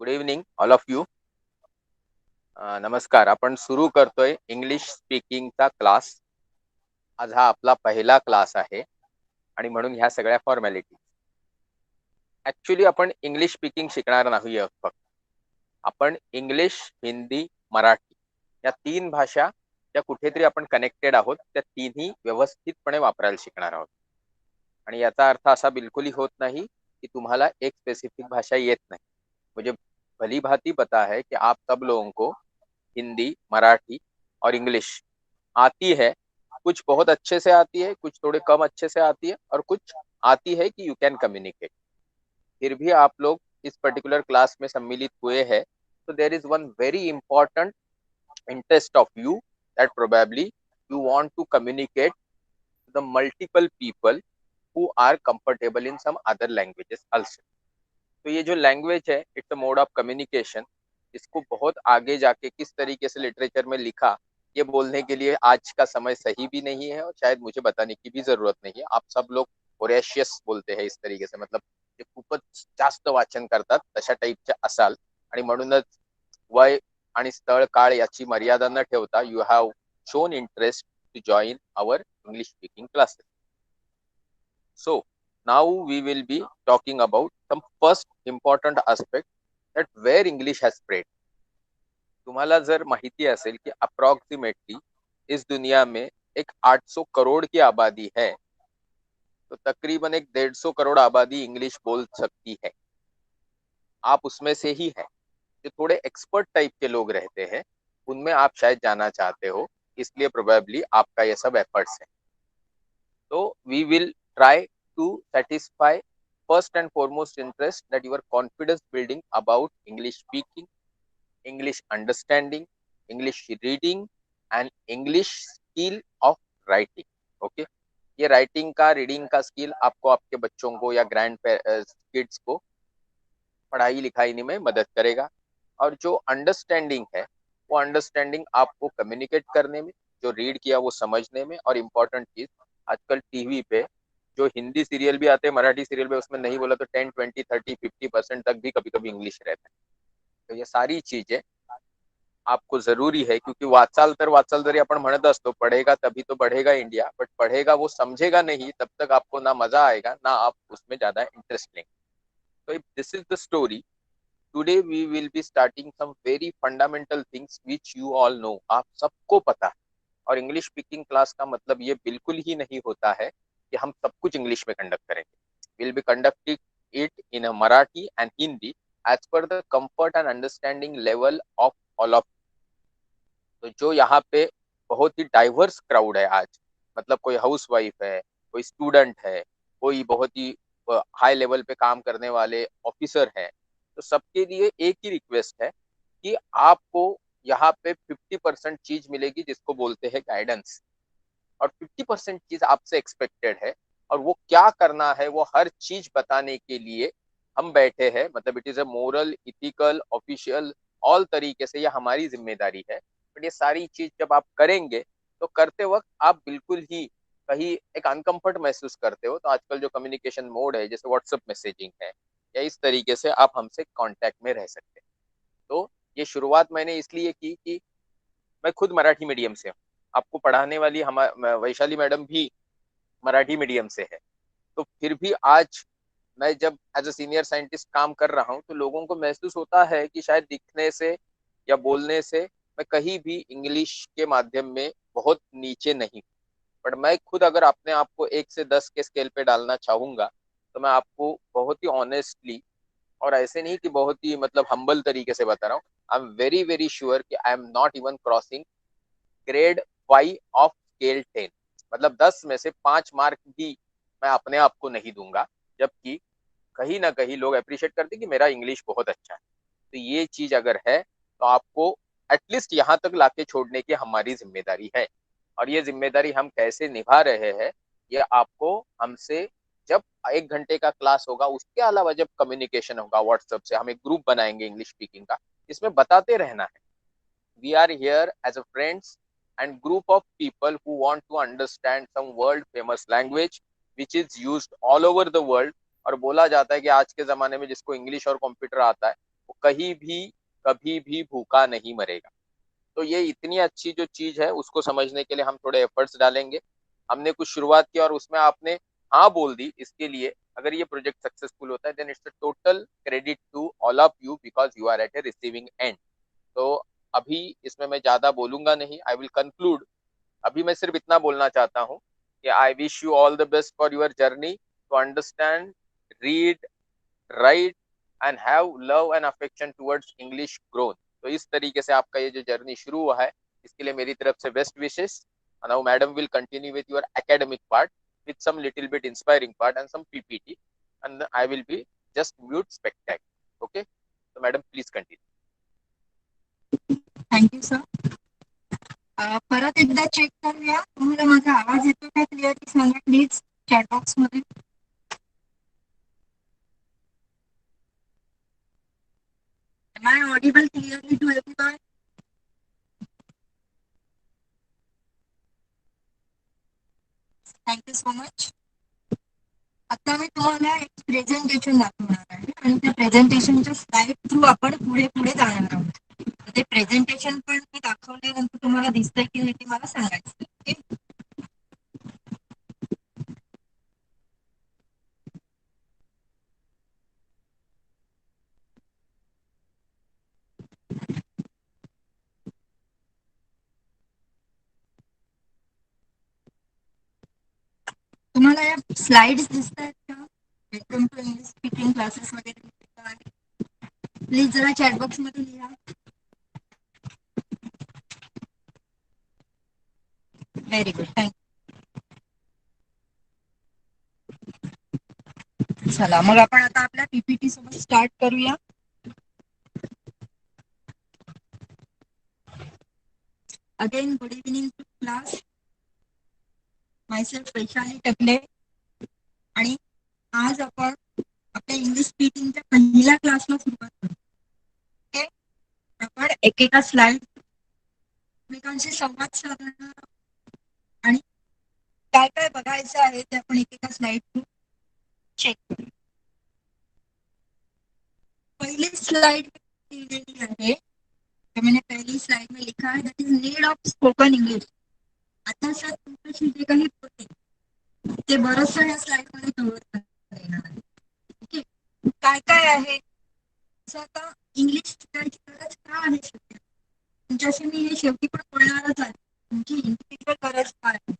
Good evening all of you. नमस्कार. आपण सुरू करतोय इंग्लिश स्पीकिंगचा क्लास. आज हा आपला पहिला क्लास आहे आणि म्हणून ह्या सगळ्या फॉर्मॅलिटी. ऍक्च्युली आपण इंग्लिश स्पीकिंग शिकणार नाही आहोत फक्त. आपण इंग्लिश, हिंदी, मराठी या तीन भाषा ज्या कुठेतरी आपण कनेक्टेड आहोत त्या तीनही व्यवस्थितपणे वापरायला शिकणार आहोत. आणि याचा अर्थ असा बिलकुलही होत नाही की तुम्हाला एक स्पेसिफिक भाषा येत नाही. मुझे भली भांति पता है कि आप सब लोगों को हिंदी, मराठी और इंग्लिश आती है. कुछ बहुत अच्छे से आती है, कुछ थोड़े कम अच्छे से आती है और कुछ आती है कि यू कैन कम्युनिकेट. फिर भी आप लोग इस पर्टिकुलर क्लास में सम्मिलित हुए हैं, तो there is one very important interest of you that probably you want to communicate the multiple people who are comfortable in some other languages also. तो ये जो लैंग्वेज है it's a mode of communication. इसको बहुत आगे जाके किस तरीके से literature में लिखा ये बोलने के लिए आज का समय सही भी नहीं है और शायद मुझे बताने की भी जरूरत नहीं है. आप सब लोग ओरेशियस बोलते हैं इस तरीके से, मतलब ते खूपच जास्त वाचन करतात तशा टाईपचे असाल आणि म्हणूनच वय आणि स्थळ काळ याची मर्यादा न ठेवता you have shown interest to join our English speaking classes. So now we will be talking about some first important aspect that where English has spread. तुम्हाला जर माहिती असेल की अप्रॉक्सिमेटली इस दुनिया में एक 800 करोड़ की आबादी है, तो तकरीबन एक 150 करोड़ आबादी इंग्लिश बोल सकती है. आप उसमें से ही हैं. जो थोड़े एक्सपर्ट टाइप के लोग रहते हैं उनमें आप शायद जाना चाहते हो, इसलिए प्रोबेबली आपका ये सब एफर्ट्स है. तो we will try to satisfy first and foremost interest that your confidence building about English speaking, English understanding, English reading and English skill of writing. Okay, ये राइटिंग का, रीडिंग का स्किल आपको आपके बच्चों को या ग्रैंड किड्स को पढ़ाई लिखाई में मदद करेगा. और जो अंडरस्टैंडिंग है वो अंडरस्टैंडिंग आपको कम्युनिकेट करने में, जो रीड किया वो समझने में. और इम्पोर्टेंट चीज, आजकल टीवी पे जो हिंदी सीरियल भी आते हैं, मराठी सीरियल भी, उसमें नहीं बोला तो 10, 20, 30, 50% तक भी कभी कभी इंग्लिश रहता है. तो ये सारी चीजें आपको जरूरी है, क्योंकि वाचाल जरी आपण म्हणत असतो पढ़ेगा तभी तो बढ़ेगा इंडिया, बट पढ़ेगा वो समझेगा नहीं तब तक आपको ना मजा आएगा ना आप उसमें ज्यादा इंटरेस्ट लेंगे. तो if this is the story, today we will be starting some very fundamental things which you all know. आप सबको पता है. और इंग्लिश स्पीकिंग क्लास का मतलब ये बिल्कुल ही नहीं होता है कि हम सब कुछ इंग्लिश में कंडक्ट करेंगे. Will be conducting it in a Marathi end Hindi as per the comfort end understanding level of all of. तो जो यहाँ पे बहुत ही डाइवर्स क्राउड है आज, मतलब कोई हाउस वाइफ है, कोई स्टूडेंट है, कोई बहुत ही हाई लेवल पे काम करने वाले ऑफिसर है, तो सबके लिए एक ही रिक्वेस्ट है कि आपको यहाँ पे 50% चीज मिलेगी जिसको बोलते हैं गाइडेंस, और 50% चीज आपसे एक्सपेक्टेड है. और वो क्या करना है वो हर चीज बताने के लिए हम बैठे हैं. मतलब it is a moral, ethical, official, all तरीके से ये हमारी जिम्मेदारी है. बट ये सारी चीज जब आप करेंगे तो करते वक्त आप बिल्कुल ही कहीं एक अनकंफर्ट महसूस करते हो, तो आजकल जो कम्युनिकेशन मोड है जैसे व्हाट्सएप मैसेजिंग है या इस तरीके से आप हमसे कांटेक्ट में रह सकते हैं. तो ये शुरुआत मैंने इसलिए की कि मैं खुद मराठी मीडियम से हूँ. आपको पढ़ाने वाली हम वैशाली मैडम भी मराठी मीडियम से है. तो फिर भी आज मैं जब एज अ सीनियर साइंटिस्ट काम कर रहा हूँ तो लोगों को महसूस होता है कि शायद दिखने से या बोलने से मैं कहीं भी इंग्लिश के माध्यम में बहुत नीचे नहीं. बट मैं खुद अगर अपने आप को 1 से 10 के स्केल पे डालना चाहूंगा तो मैं आपको बहुत ही ऑनेस्टली, और ऐसे नहीं कि बहुत ही मतलब हम्बल तरीके से बता रहा हूँ, I am very very sure कि I am not even crossing grade 5 of scale 10. मतलब 10 में से 5 मार्क भी मैं अपने आप को नहीं दूंगा, जबकि कहीं ना कहीं लोग अप्रिशिएट करते कि मेरा इंग्लिश बहुत अच्छा है. तो ये चीज अगर है तो आपको एटलीस्ट यहाँ तक लाके छोड़ने की हमारी जिम्मेदारी है. और ये जिम्मेदारी हम कैसे निभा रहे हैं ये आपको हमसे, जब 1 घंटे का क्लास होगा उसके अलावा जब कम्युनिकेशन होगा व्हाट्सएप से, हम एक ग्रुप बनाएंगे इंग्लिश स्पीकिंग का, इसमें बताते रहना है. We are here as a friends and group of people who want to understand some world famous language which is used all over the world. और बोला जाता है कि आज के जमाने में जिसको इंग्लिश और कंप्यूटर आता है वो कहीं भी कभी भी भूखा नहीं मरेगा। तो ये इतनी अच्छी जो चीज है उसको समझने के लिए हम थोड़े एफर्ट्स डालेंगे। हमने कुछ शुरुआत की और उसमें आपने हाँ बोल दी, इसके लिए अगर ये प्रोजेक्ट सक्सेसफुल होता है then it's a total credit to all of you because you are at a receiving end. तो अभी इसमें मैं ज्यादा बोलूंगा नहीं, आई विल कंक्लूड। अभी मैं सिर्फ इतना बोलना चाहता हूँ कि I wish you all the best for your journey to understand, read, write and have love and affection towards English growth. तो इस तरीके से आपका ये जो जर्नी शुरू हुआ है इसके लिए मेरी तरफ से बेस्ट विशेष। Now madam will continue with your academic part with some little bit inspiring part and some PPT, and I will be just mute spectacle. Okay, so madam, please continue. Thank you sir. परत एकदा check करूया. तुम्हाला माझा आवाज येतो का clearly सांगा please chat box मध्ये. Am I audible clearly to everyone? Thank you so much. आता मी तुम्हाला एक प्रेझेंटेशन दाखवणार आहे आणि त्या प्रेझेंटेशनच्या स्लाइड थ्रू आपण पुढे पुढे जाणार आहोत. ते प्रेझेंटेशन पण मी दाखवल्यानंतर तुम्हाला दिसतंय की नाही ते मला सांगायचं. ओके. तुम्हाला या स्लाइड्स दिसत आहेत का? Welcome to English speaking classes वगैरे. प्लीज जरा चॅटबॉक्स मध्ये लिहा. Very good, thank you. चला मग आपण आता आपल्या पीपीटी सोबत स्टार्ट करूया. Again good evening to class. Myself Vaishali Takle आणि आज आपण आपल्या इंग्लिश स्पीकिंगच्या पहिल्या क्लासला सुरुवात करू. ओके. आपण एकेका स्लाइड एकमेकांशी संवाद साधणार आणि काय काय बघायचं आहे ते आपण एकेका स्लाइड चेक करू. पहली स्लाइड लिहिलेली आहे. मैंने पहली स्लाइड में लिखा है that is need of spoken English. आता सर तुमच्याशी जे काही बोलते ते बरंचसं या स्लाइड मध्ये कव्हर करणार आहे. ओके. काय काय आहे आता इंग्लिश शिकायची गरज का आहे सध्या तुमच्याशी मी हे शेवटी पण बोलणारच आहे. तुमची इंडिव्हिज्युअल गरज काय आहे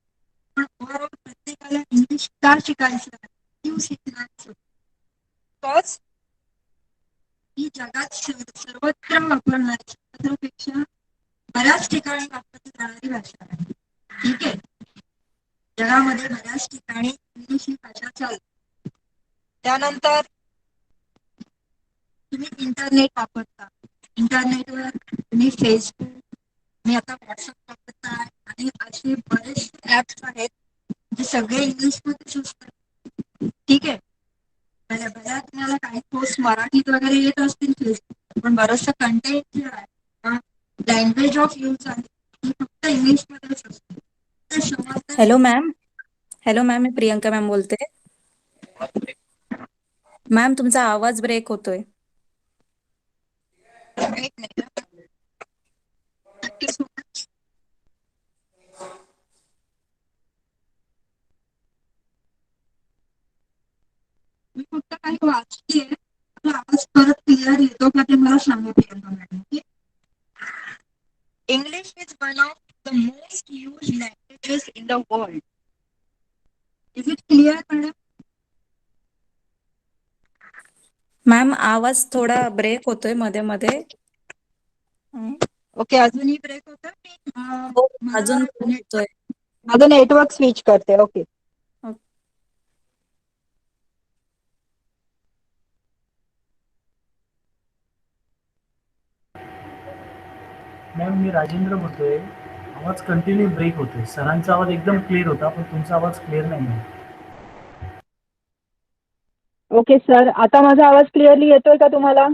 पण ओव्हरऑल प्रत्येकाला इंग्लिश का शिकायचं आहे, क्यू शिकायचं. बिकॉज ही जगात सर्वत्र वापरणारी सर्वपेक्षा बऱ्याच ठिकाणी वापरली जाणारी भाषा आहे. ठीक आहे. जगामध्ये बऱ्याच ठिकाणी इंग्लिश ही भाषा चालते. त्यानंतर तुम्ही इंटरनेट वापरता. इंटरनेटवर तुम्ही फेसबुक, तुम्ही आता व्हॉट्सअप वापरता आणि असे बरेचसे ऍप्स आहेत जे सगळे इंग्लिशमध्ये असतात. ठीक आहे. बऱ्याच तुम्हाला काही पोस्ट मराठीत वगैरे येत असतील फेसबुक, पण बरंचसं कंटेंट जे आहे लँग्वेज ऑफ यूज आहे ती फक्त इंग्लिशमध्येच असते. तर समाजात हॅलो मॅम. हॅलो मॅम, मी प्रियंका मॅम बोलते. मॅम तुमचा आवाज ब्रेक होतोय. एक मिनिट. Thank you so much. मी फक्त काही वाचतेय. आपला आवाज परत क्लिअर येतो का ते मला सांगा Priyanka madam. English is one of the most used languages in the world. Is it clear, madam? Ma'am आवाज थोडा ब्रेक होतोय मध्ये मध्ये. ओके. अजूनही ब्रेक होतं. हो, मी अजून ब्रेक होतोय. माझं नेटवर्क स्विच करते. ओके. मॅम मी राजेंद्र बोलतोय. आवाज कंटिन्यू ब्रेक होतोय. सरांचा आवाज एकदम क्लिअर होता पण तुमचा आवाज क्लिअर नाही आहे. ओके सर, आता माझा आवाज क्लिअरली येतोय का तुम्हाला?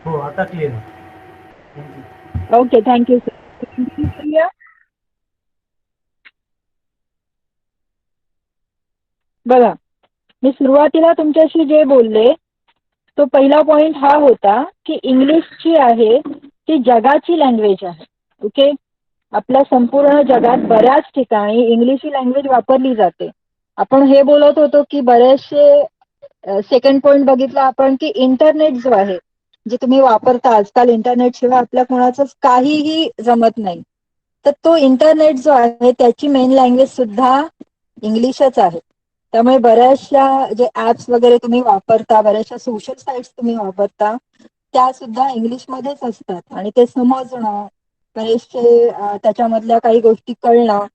हो, आता क्लिअर आहे. थँक्यू. Okay, thank you sir. बघा, मी सुरुवातीला तुमच्याशी जे बोलले तो पहिला पॉइंट हा होता की इंग्लिश जी आहे ती जगाची लँग्वेज आहे. ओके. आपल्या संपूर्ण जगात बऱ्याच ठिकाणी इंग्लिश ही लँग्वेज वापरली जाते. आपण हे बोलत होतो की बरेचसे सेकंड पॉइंट बघितला आपण की इंटरनेट जो आहे जे तुम्ही वापरता आजकाल इंटरनेट शिवाय आपल्या कोणाचंच काहीही जमत नाही. तर तो इंटरनेट जो आहे त्याची मेन लँग्वेज सुद्धा इंग्लिशच आहे. त्यामुळे बऱ्याचशा जे ऍप्स वगैरे तुम्ही वापरता, बऱ्याचशा सोशल साईट्स तुम्ही वापरता, त्या सुद्धा इंग्लिशमध्येच असतात आणि ते समजणं, बरेचसे त्याच्यामधल्या काही गोष्टी कळणं,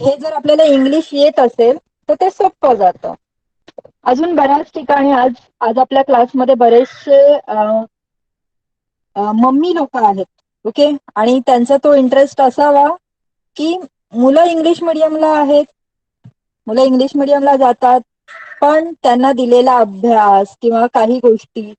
हे जर आपल्याला इंग्लिश येत असेल तर ते सोपं जातं. अजून बऱ्याच ठिकाणी आज आज आपल्या क्लासमध्ये बरेचसे मम्मी लोक आहेत. ओके. आणि त्यांचा तो इंटरेस्ट असावा की मुलं इंग्लिश मिडियमला आहेत, मुलं इंग्लिश मिडियमला जातात, पण त्यांना दिलेला अभ्यास किंवा काही गोष्टी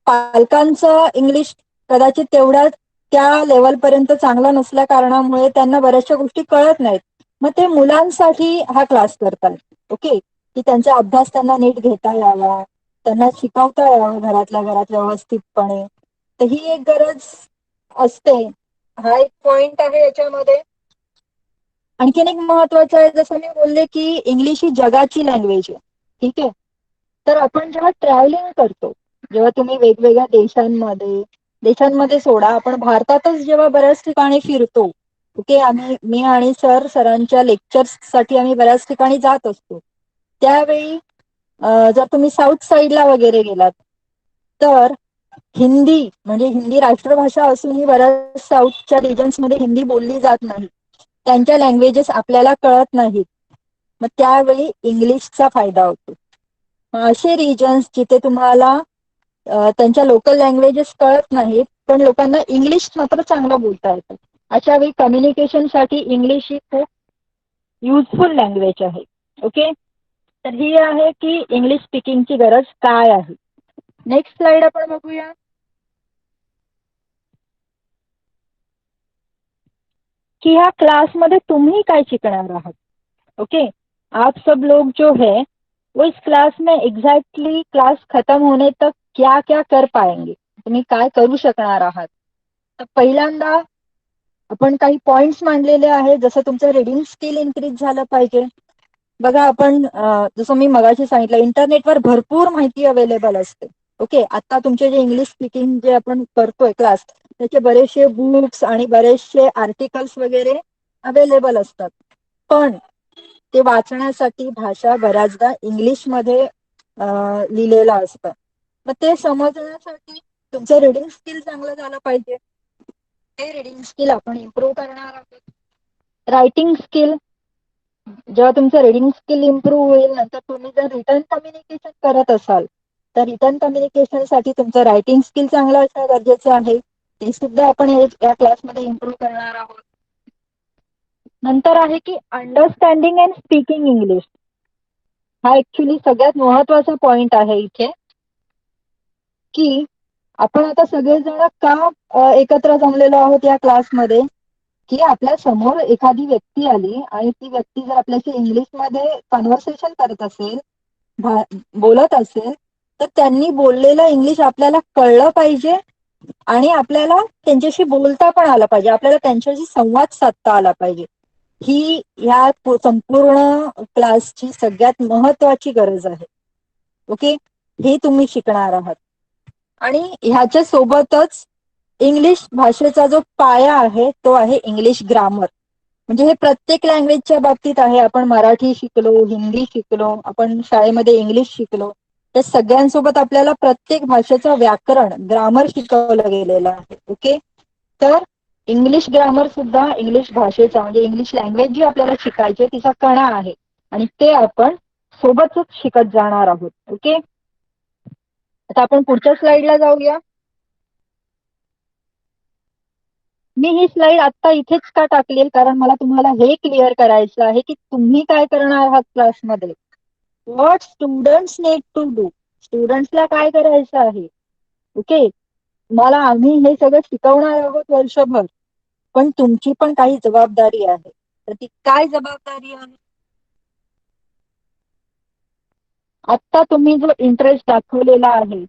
पालकांचं इंग्लिश कदाचित तेवढ्या त्या लेवलपर्यंत चांगला नसल्या कारणामुळे त्यांना बऱ्याचशा गोष्टी कळत नाहीत. मग ते मुलांसाठी हा क्लास करतात. ओके. की त्यांचा अभ्यास त्यांना नीट घेता यावा, त्यांना शिकवता यावं घरातल्या घरात व्यवस्थितपणे. तर ही एक गरज असते. हा एक पॉइंट आहे याच्यामध्ये. आणखीन एक महत्वाचं आहे, जसं मी बोलले की इंग्लिश ही जगाची लँग्वेज आहे. ठीक आहे. तर आपण जेव्हा ट्रॅव्हलिंग करतो, जेव्हा तुम्ही वेगवेगळ्या देशांमध्ये सोडा, आपण भारतातच जेव्हा बऱ्याच ठिकाणी फिरतो, ओके, मी आणि सरांच्या लेक्चर्ससाठी आम्ही बऱ्याच ठिकाणी जात असतो. त्यावेळी जर तुम्ही साऊथ साईडला वगैरे गेलात तर हिंदी म्हणजे हिंदी राष्ट्रभाषा असूनही बऱ्याच साऊथच्या रिजन्समध्ये हिंदी बोलली जात नाही. त्यांच्या लँग्वेजेस आपल्याला कळत नाहीत. मग त्यावेळी इंग्लिशचा फायदा होतो. असे रिजन्स जिथे तुम्हाला त्यांच्या लोकल लँग्वेजेस कळत नाहीत पण लोकांना इंग्लिश मात्र चांगलं बोलता येतं, अशा वेळी कम्युनिकेशनसाठी इंग्लिश ही खूप युजफुल लँग्वेज आहे. ओके. तर ही आहे की इंग्लिश स्पीकिंगची गरज काय आहे. नेक्स्ट स्लाइड आपण बघूया. कि ह्या क्लासमध्ये तुम्ही काय शिकणार आहात. ओके. आप सब लोग जो है वो इस क्लास में एग्जैक्टली क्लास खत्म होने तक क्या क्या कर पाएंगे, तुम्ही काय करू शकणार आहात. तर पहिल्यांदा आपण काही पॉइंट्स मांडलेले आहेत. जसं तुमचं रीडिंग स्किल इन्क्रीज झालं पाहिजे. बघा आपण जसं मी मगाशी सांगितलं इंटरनेटवर भरपूर माहिती अवेलेबल असते. ओके. आता तुमचे जे इंग्लिश स्पीकिंग जे आपण करतोय क्लास त्याचे बरेचसे बुक्स आणि बरेचसे आर्टिकल्स वगैरे अवेलेबल असतात. पण ते वाचण्यासाठी भाषा बऱ्याचदा इंग्लिशमध्ये लिहिलेलं असतं. मग ते समजण्यासाठी तुमचं रीडिंग स्किल चांगलं झालं पाहिजे. ते रीडिंग स्किल आपण इम्प्रूव्ह करणार आहोत. रायटिंग स्किल, जेव्हा तुमचं रीडिंग स्किल इम्प्रूव्ह होईल नंतर तुम्ही जर रिटर्न कम्युनिकेशन करत असाल तर रिटर्न कम्युनिकेशनसाठी तुमचं रायटिंग स्किल चांगलं असणं गरजेचं आहे. ते सुद्धा आपण या क्लासमध्ये इम्प्रूव्ह करणार आहोत. नंतर आहे की अंडरस्टँडिंग अँड स्पीकिंग इंग्लिश. हा ऍक्च्युली सगळ्यात महत्वाचा पॉइंट आहे इथे की आपण आता सगळेजण का एकत्र जमलेलो आहोत या क्लासमध्ये की आपल्या समोर एखादी व्यक्ती आली आणि ती व्यक्ती जर आपल्याशी इंग्लिशमध्ये कन्व्हर्सेशन करत असेल, बोलत असेल, तर त्यांनी बोललेलं इंग्लिश आपल्याला कळलं पाहिजे आणि आपल्याला त्यांच्याशी बोलता पण आलं पाहिजे, आपल्याला त्यांच्याशी संवाद साधता आला पाहिजे. ही ह्या संपूर्ण क्लासची सगळ्यात महत्वाची गरज आहे. ओके. हे तुम्ही शिकणार आहात. आणि ह्याच्या सोबतच इंग्लिश भाषेचा जो पाया आहे तो आहे इंग्लिश ग्रामर. म्हणजे हे प्रत्येक लँग्वेजच्या बाबतीत आहे. आपण मराठी शिकलो, हिंदी शिकलो, आपण शाळेमध्ये इंग्लिश शिकलो, त्या सगळ्यांसोबत आपल्याला प्रत्येक भाषेचं व्याकरण ग्रामर शिकवलं गेलेलं आहे. ओके. तर इंग्लिश ग्रामर सुद्धा इंग्लिश भाषेचा म्हणजे इंग्लिश लँग्वेज जी आपल्याला शिकायची तिचा कणा आहे आणि ते आपण सोबतच शिकत जाणार आहोत. ओके. आता आपण पुढच्या स्लाइडला जाऊया. मी ही स्लाइड आता इथेच का टाकली कारण मला तुम्हाला हे क्लिअर करायचं आहे की तुम्ही काय करणार आहात क्लासमध्ये. What students need to do. स्टुडंट्सला काय करायचं आहे. ओके. मला आम्ही हे सगळं शिकवणार आहोत वर्षभर, पण तुमची पण काही जबाबदारी आहे. तर ती काय जबाबदारी आहे. आत्ता तुम्ही जो इंटरेस्ट दाखवलेला आहे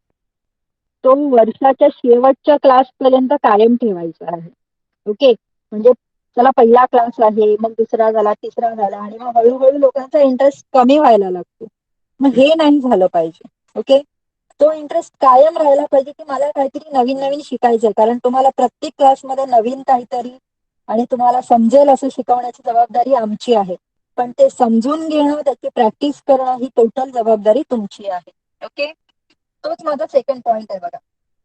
तो वर्षाच्या शेवटच्या क्लास पर्यंत कायम ठेवायचा आहे. ओके, म्हणजे चला पहिला क्लास आहे, मग दुसरा झाला, तिसरा झाला आणि मग हळूहळू लोकांचा इंटरेस्ट कमी व्हायला लागतो. मग हे नाही झालं पाहिजे. ओके, तो इंटरेस्ट कायम राहायला पाहिजे की मला काहीतरी नवीन नवीन शिकायचंय, कारण तुम्हाला प्रत्येक क्लासमध्ये नवीन काहीतरी आणि तुम्हाला समजेल असं शिकवण्याची जबाबदारी आमची आहे. पण ते समजून घेणं, त्याची प्रॅक्टिस करणं ही टोटल जबाबदारी तुमची आहे. ओके, तोच माझा सेकंड पॉइंट आहे बघा.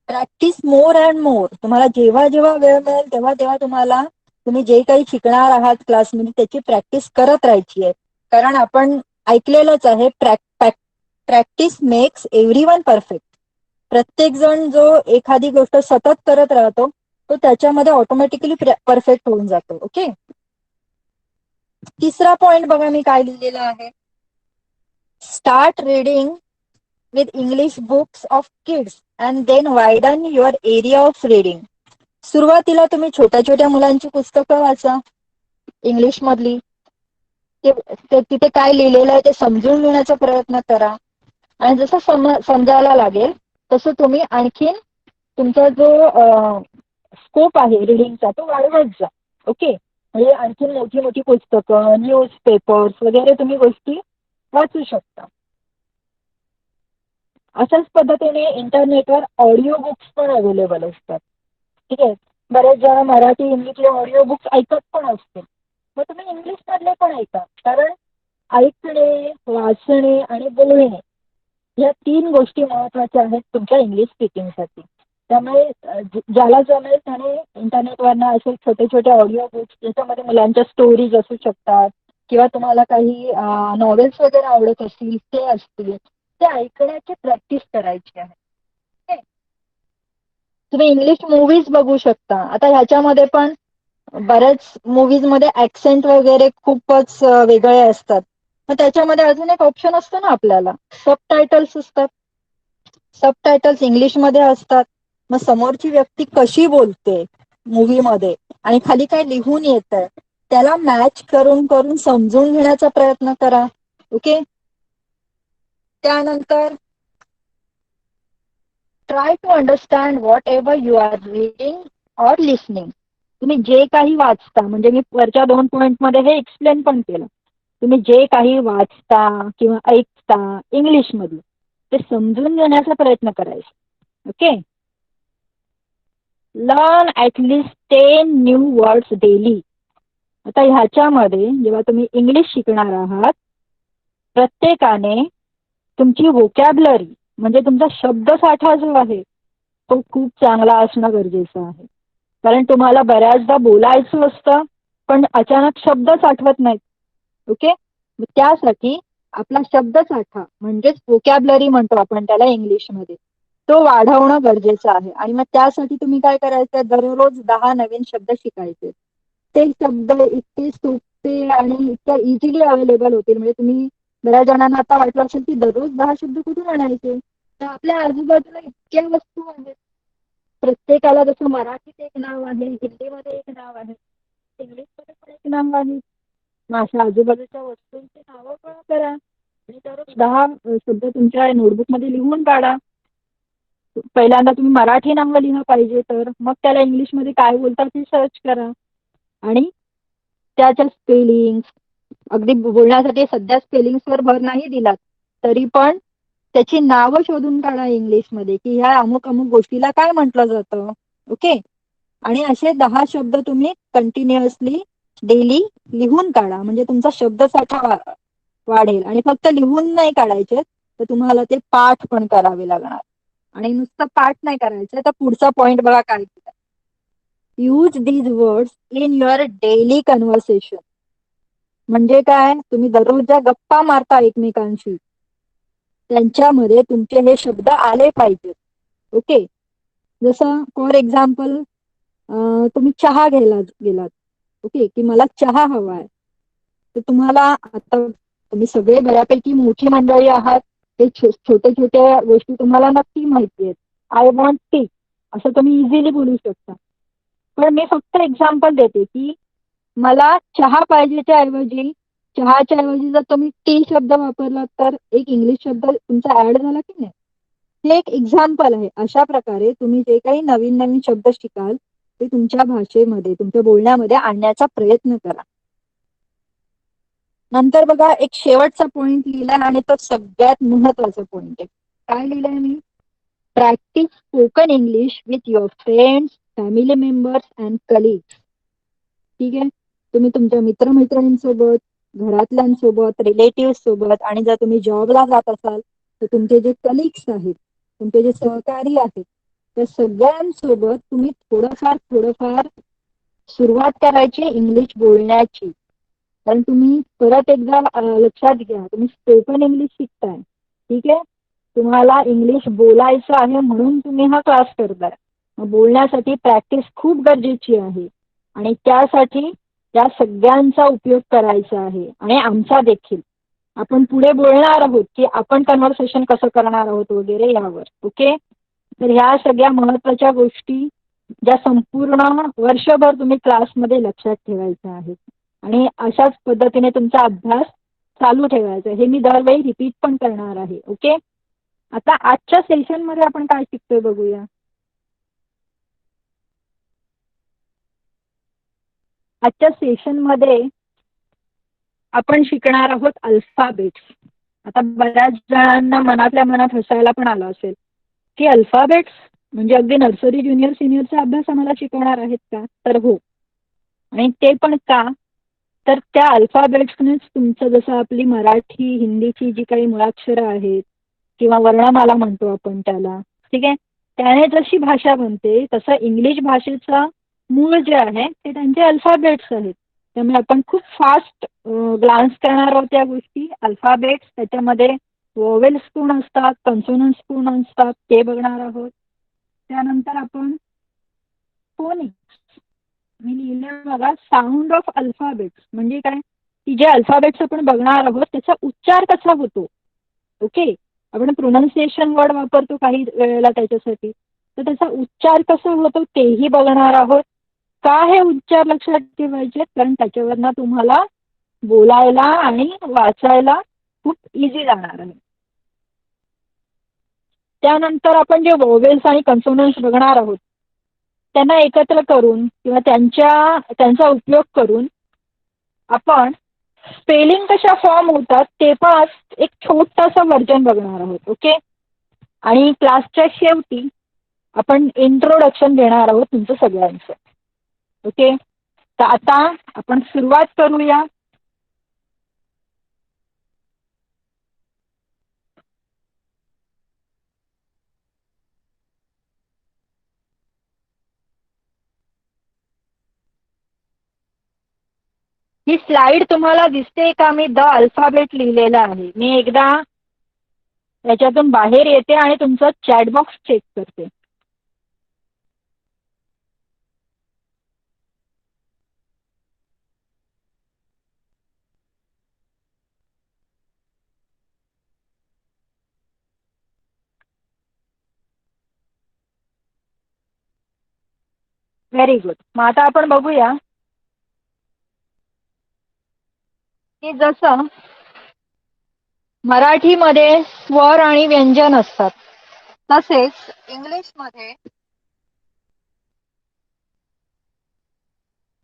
Practice more and more. तुम्हाला जेव्हा जेव्हा वेळ मिळेल तेव्हा तेव्हा तुम्ही जे काही शिकणार आहात क्लासमध्ये त्याची प्रॅक्टिस करत राहायची आहे. कारण आपण ऐकलेलंच आहे, प्रॅक्टिस मेक्स एव्हरीवन परफेक्ट. प्रत्येक जण जो एखादी गोष्ट सतत करत राहतो तो त्याच्यामध्ये ऑटोमॅटिकली परफेक्ट होऊन जातो. ओके, तिसरा पॉइंट बघा मी काय लिहिलेला आहे. Start reading with English books of kids and then widen your area of reading. सुरुवातीला तुम्ही छोट्या छोट्या मुलांची पुस्तकं वाचा इंग्लिश मधली. तिथे काय लिहिलेलं आहे ते समजून घेण्याचा प्रयत्न करा आणि जसं समजायला लागेल तसं तुम्ही आणखीन तुमचा जो स्कोप आहे रिडिंगचा तो वाढवत जा. ओके, म्हणजे आणखीन मोठी मोठी पुस्तकं, न्यूज पेपर्स वगैरे तुम्ही गोष्टी वाचू शकता. अशाच पद्धतीने इंटरनेटवर ऑडिओ बुक्स पण अवेलेबल असतात. ठीक आहे, बरेच जण मराठी इंग्लिशचे ऑडिओ बुक्स ऐकत पण असतील. मग तुम्ही इंग्लिश मधले पण ऐका, कारण ऐकणे, वाचणे आणि बोलणे या 3 गोष्टी महत्वाच्या आहेत तुमच्या इंग्लिश स्पीकिंगसाठी. त्यामुळे ज्याला जमेल त्याने इंटरनेटवरनं असे छोटे छोटे ऑडिओ बुक्स ज्याच्यामध्ये मुलांच्या स्टोरीज असू शकतात किंवा तुम्हाला काही नॉवेल्स वगैरे आवडत असतील ते असतील, ते ऐकण्याची प्रॅक्टिस करायची आहे. तुम्ही इंग्लिश मूवीज बघू शकता. आता ह्याच्यामध्ये पण बऱ्याच मूवीज मध्ये ऍक्सेंट वगैरे खूपच वेगळे असतात. मग त्याच्यामध्ये अजून एक ऑप्शन असतो ना आपल्याला, सब टायटल्स असतात. सब टायटल्स इंग्लिश मध्ये असतात. मग समोरची व्यक्ती कशी बोलते मूवीमध्ये आणि खाली काय लिहून येतंय त्याला मॅच करून करून समजून घेण्याचा प्रयत्न करा. ओके, त्यानंतर try to understand whatever you are reading or listening. तुम्ही जे काही वाचता, म्हणजे मी वरच्या 2 पॉइंटमध्ये हे एक्सप्लेन पण केलं, तुम्ही जे काही वाचता किंवा ऐकता इंग्लिशमध्ये ते समजून घेण्याचा प्रयत्न करायचा. Okay, learn at least 10 new words daily. आता ह्याच्यामध्ये जेव्हा तुम्ही इंग्लिश शिकणार आहात प्रत्येकाने तुमची व्होकॅबलरी म्हणजे तुमचा शब्दसाठा जो आहे तो खूप चांगला असणं गरजेचं आहे. कारण तुम्हाला बऱ्याचदा बोलायचं असतं पण अचानक शब्दच आठवत नाहीत. ओके, त्यासाठी आपला शब्दसाठा म्हणजेच व्होकॅबलरी म्हणतो आपण त्याला इंग्लिशमध्ये, तो वाढवणं गरजेचं आहे. आणि मग त्यासाठी तुम्ही काय करायचं, दररोज 10 नवीन शब्द शिकायचे. ते शब्द इतके सोपे आणि इतक्या इझिली अवेलेबल होतील, म्हणजे तुम्ही बऱ्याच जणांना आता वाटलं असेल की दररोज 10 शब्द कुठून आणायचे. तर आपल्या आजूबाजूला इतक्या वस्तू आहेत. प्रत्येकाला जसं मराठीत एक नाव आहे, हिंदीमध्ये एक नाव आहे, इंग्लिशमध्ये पण एक नाव आहे. मग अशा आजूबाजूच्या वस्तूंची नावं पण करा आणि दररोज 10 शब्द तुमच्या नोटबुकमध्ये लिहून काढा. पहिल्यांदा तुम्ही मराठी नावं लिहा पाहिजे तर मग त्याला इंग्लिशमध्ये काय बोलतात ते सर्च करा आणि त्याच्या स्पेलिंग, अगदी बोलण्यासाठी सध्या स्पेलिंग्सवर भर नाही दिलात तरी पण त्याची नावं शोधून काढा इंग्लिशमध्ये की ह्या अमुक अमुक गोष्टीला काय म्हटलं जातं. ओके, आणि असे 10 शब्द तुम्ही कंटिन्युअसली डेली लिहून काढा, म्हणजे तुमचा शब्दसाठा वाढेल. आणि फक्त लिहून नाही काढायचे तर तुम्हाला ते पाठ पण करावे लागणार. आणि नुसतं पाठ नाही करायचं तर पुढचा पॉइंट बघा काय, use these words in your daily conversation. म्हणजे काय, तुम्ही दररोज ज्या गप्पा मारता एकमेकांशी त्यांच्यामध्ये तुमचे हे शब्द आले पाहिजेत. ओके, जसं फॉर एक्झाम्पल तुम्ही चहा घ्यायला गेलात, ओके, की मला चहा हवा आहे, तर तुम्हाला आता तुम्ही सगळे बऱ्यापैकी मोठी मंडळी आहात, ते छोट्या छोट्या गोष्टी तुम्हाला नक्की माहिती आहेत. आय वॉन्ट टी असं तुम्ही इझिली बोलू शकता. पण मी फक्त एक्झाम्पल देते की मला चहा पाहिजेच्या ऐवजी, चहाच्या ऐवजी जर तुम्ही टी शब्द वापरला तर एक इंग्लिश शब्द तुमचा ऍड झाला की नाही. हे एक एक्झाम्पल आहे. अशा प्रकारे तुम्ही जे काही नवीन नवीन शब्द शिकाल ते तुमच्या भाषेमध्ये, तुमच्या बोलण्यामध्ये आणण्याचा प्रयत्न करा. नंतर बघा एक शेवटचा पॉइंट लिहिलाय आणि तो सगळ्यात महत्वाचा पॉइंट आहे. काय लिहिलंय मी? Practice spoken English with your friends, family members and colleagues. ठीक आहे. तुम्ही तुमच्या मित्रमैत्रिणींसोबत, घरातल्यांसोबत, रिलेटिव्ह सोबत आणि जर तुम्ही जॉबला जात असाल तर तुमचे जे कलिग्स आहेत, तुमचे जे सहकारी आहेत, त्या सगळ्यांसोबत तुम्ही थोडंफार सुरुवात करायची इंग्लिश बोलण्याची. कारण तुम्ही परत एकदा लक्षात घ्या, तुम्ही स्पोकन इंग्लिश शिकताय. ठीक आहे. तुम्हाला इंग्लिश बोलायचं आहे म्हणून तुम्ही हा क्लास करताय. बोलण्यासाठी प्रॅक्टिस खूप गरजेची आहे आणि त्यासाठी त्या सगळ्यांचा उपयोग करायचा आहे आणि आमचा देखील. आपण पुढे बोलणार आहोत की आपण कन्व्हर्सेशन कसं करणार आहोत वगैरे यावर. ओके. तर ह्या सगळ्या महत्वाच्या गोष्टी ज्या संपूर्ण वर्षभर तुम्ही क्लासमध्ये लक्षात ठेवायच्या आहेत आणि अशाच पद्धतीने तुमचा अभ्यास चालू ठेवायचा. हे मी दरवेळी रिपीट पण करणार आहे. ओके. आता आजच्या सेशनमध्ये आपण काय शिकतोय बघूया. आजच्या सेशनमध्ये आपण शिकणार आहोत अल्फाबेट्स. आता बऱ्याच जणांना मनातल्या मनात हसायला पण आलं असेल की अल्फाबेट्स म्हणजे अगदी नर्सरी, ज्युनियर, सिनियरचा अभ्यास आम्हाला शिकवणार आहेत का? तर हो. आणि ते पण का? तर त्या अल्फाबेट्सनेच तुमचं, जसं आपली मराठी, हिंदीची जी काही मुळाक्षरं आहेत किंवा वर्णमाला म्हणतो आपण त्याला, ठीक आहे, त्याने जशी भाषा बनते तसं इंग्लिश भाषेचं मूळ जे आहे ते त्यांचे अल्फाबेट्स आहेत. त्यामुळे आपण खूप फास्ट ग्लान्स करणार आहोत त्या गोष्टी. अल्फाबेट्स, त्याच्यामध्ये वोवेल्स पूर्ण असतात, कन्सोनन्स पूर्ण असतात, ते बघणार आहोत. त्यानंतर आपण फोनिक्स, मी लिहिले बघा, साऊंड ऑफ अल्फाबेट्स म्हणजे काय, की जे अल्फाबेट्स आपण बघणार आहोत त्याचा उच्चार कसा होतो. ओके. आपण प्रोनाऊन्सिएशन वर्ड वापरतो काही वेळेला त्याच्यासाठी, तर त्याचा उच्चार कसा होतो तेही बघणार आहोत. का हे उच्चार लक्षात ठेवायचे? कारण त्याच्यावरनं तुम्हाला बोलायला आणि वाचायला खूप इझी जाणार आहे. त्यानंतर आपण जे वोवेल्स आणि कन्सोनन्स बघणार आहोत त्यांना एकत्र करून किंवा त्यांचा उपयोग करून आपण स्पेलिंग कशा फॉर्म होतात ते पण आज एक छोटासा व्हर्जन बघणार आहोत. ओके. आणि क्लासच्या शेवटी आपण इंट्रोडक्शन देणार आहोत तुमचं सगळ्यांचं. ओके. तर आता आपण सुरुवात करूया. ही स्लाइड तुम्हाला दिसते का? मी द अल्फाबेट लिहिलेलं आहे. मी एकदा याच्यातून बाहेर येते आणि तुमचा चॅट बॉक्स चेक करते. Very good. मग आता आपण बघूया की जसं मराठीमध्ये स्वर आणि व्यंजन असतात तसेच इंग्लिशमध्ये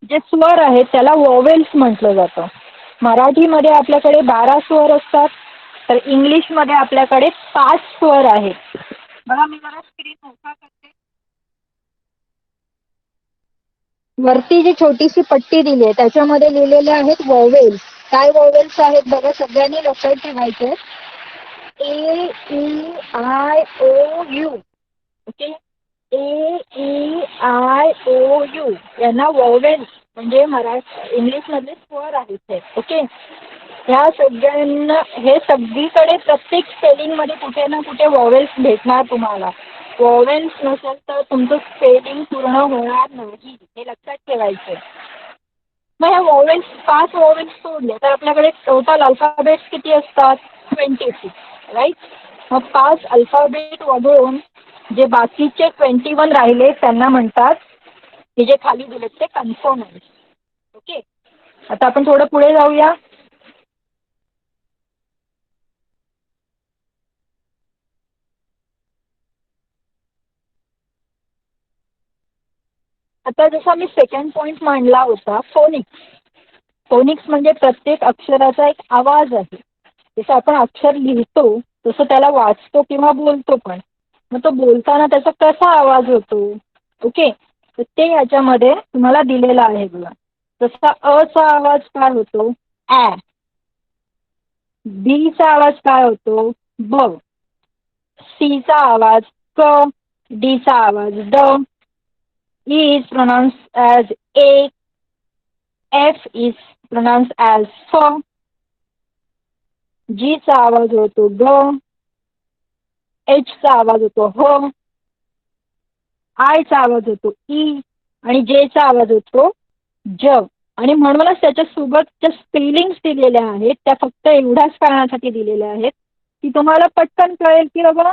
जे स्वर आहेत त्याला वोवेल्स म्हटलं जातं. मराठीमध्ये आपल्याकडे 12 स्वर असतात तर इंग्लिशमध्ये आपल्याकडे 5 स्वर आहेत. बघा, मी जरा स्क्रीन मोठा करते. वरती जी छोटीशी पट्टी दिली आहे त्याच्यामध्ये लिहिलेले आहेत वोवेल्स. काय वोवेल्स आहेत बघा, सगळ्यांनी लक्षात ठेवायचे. A, E, I, O, U. Okay. A, E, I, O, U यांना वोवेल्स म्हणजे इंग्लिशमधले स्वर आहेत ते. ओके. ह्या सगळ्यांना, हे सगळीकडे प्रत्येक स्पेलिंगमध्ये कुठे ना कुठे वोवेल्स भेटणार तुम्हाला. वोवेल्स नसेल तर तुमचं स्पेलिंग पूर्ण होणार नाही, हे लक्षात ठेवायचं. मग ह्या वोवेल्स, 5 वोवेल्स सोडले तर आपल्याकडे टोटल अल्फाबेट्स किती असतात? 26. राईट. मग 5 अल्फाबेट वगळून जे बाकीचे 21 राहिले त्यांना म्हणतात, हे जे खाली दिलेत ते कन्सोनंट्स. ओके. आता आपण थोडं पुढे जाऊया. आता जसा मी सेकंड पॉइंट मांडला होता फोनिक्स. फोनिक्स म्हणजे प्रत्येक अक्षराचा एक आवाज आहे. जसं आपण अक्षर लिहितो तसं त्याला वाचतो किंवा बोलतो पण. मग तो बोलताना त्याचा कसा आवाज होतो, ओके, तर ते याच्यामध्ये तुम्हाला दिलेलं आहे बघा. जसा अचा आवाज काय होतो, ॲ. बीचा आवाज काय होतो, ब. सीचा आवाज क. डीचा आवाज ड. E is pronounced as A. F is pronounced as फ. जीचा आवाज होतो ग. एचचा आवाज होतो ह. आयचा आवाज होतो ई. आणि जेचा आवाज होतो ज. आणि म्हणूनच त्याच्यासोबत ज्या स्पेलिंग्स दिलेल्या आहेत त्या फक्त एवढ्याच कारणासाठी दिलेल्या आहेत की तुम्हाला पटकन कळेल की बाबा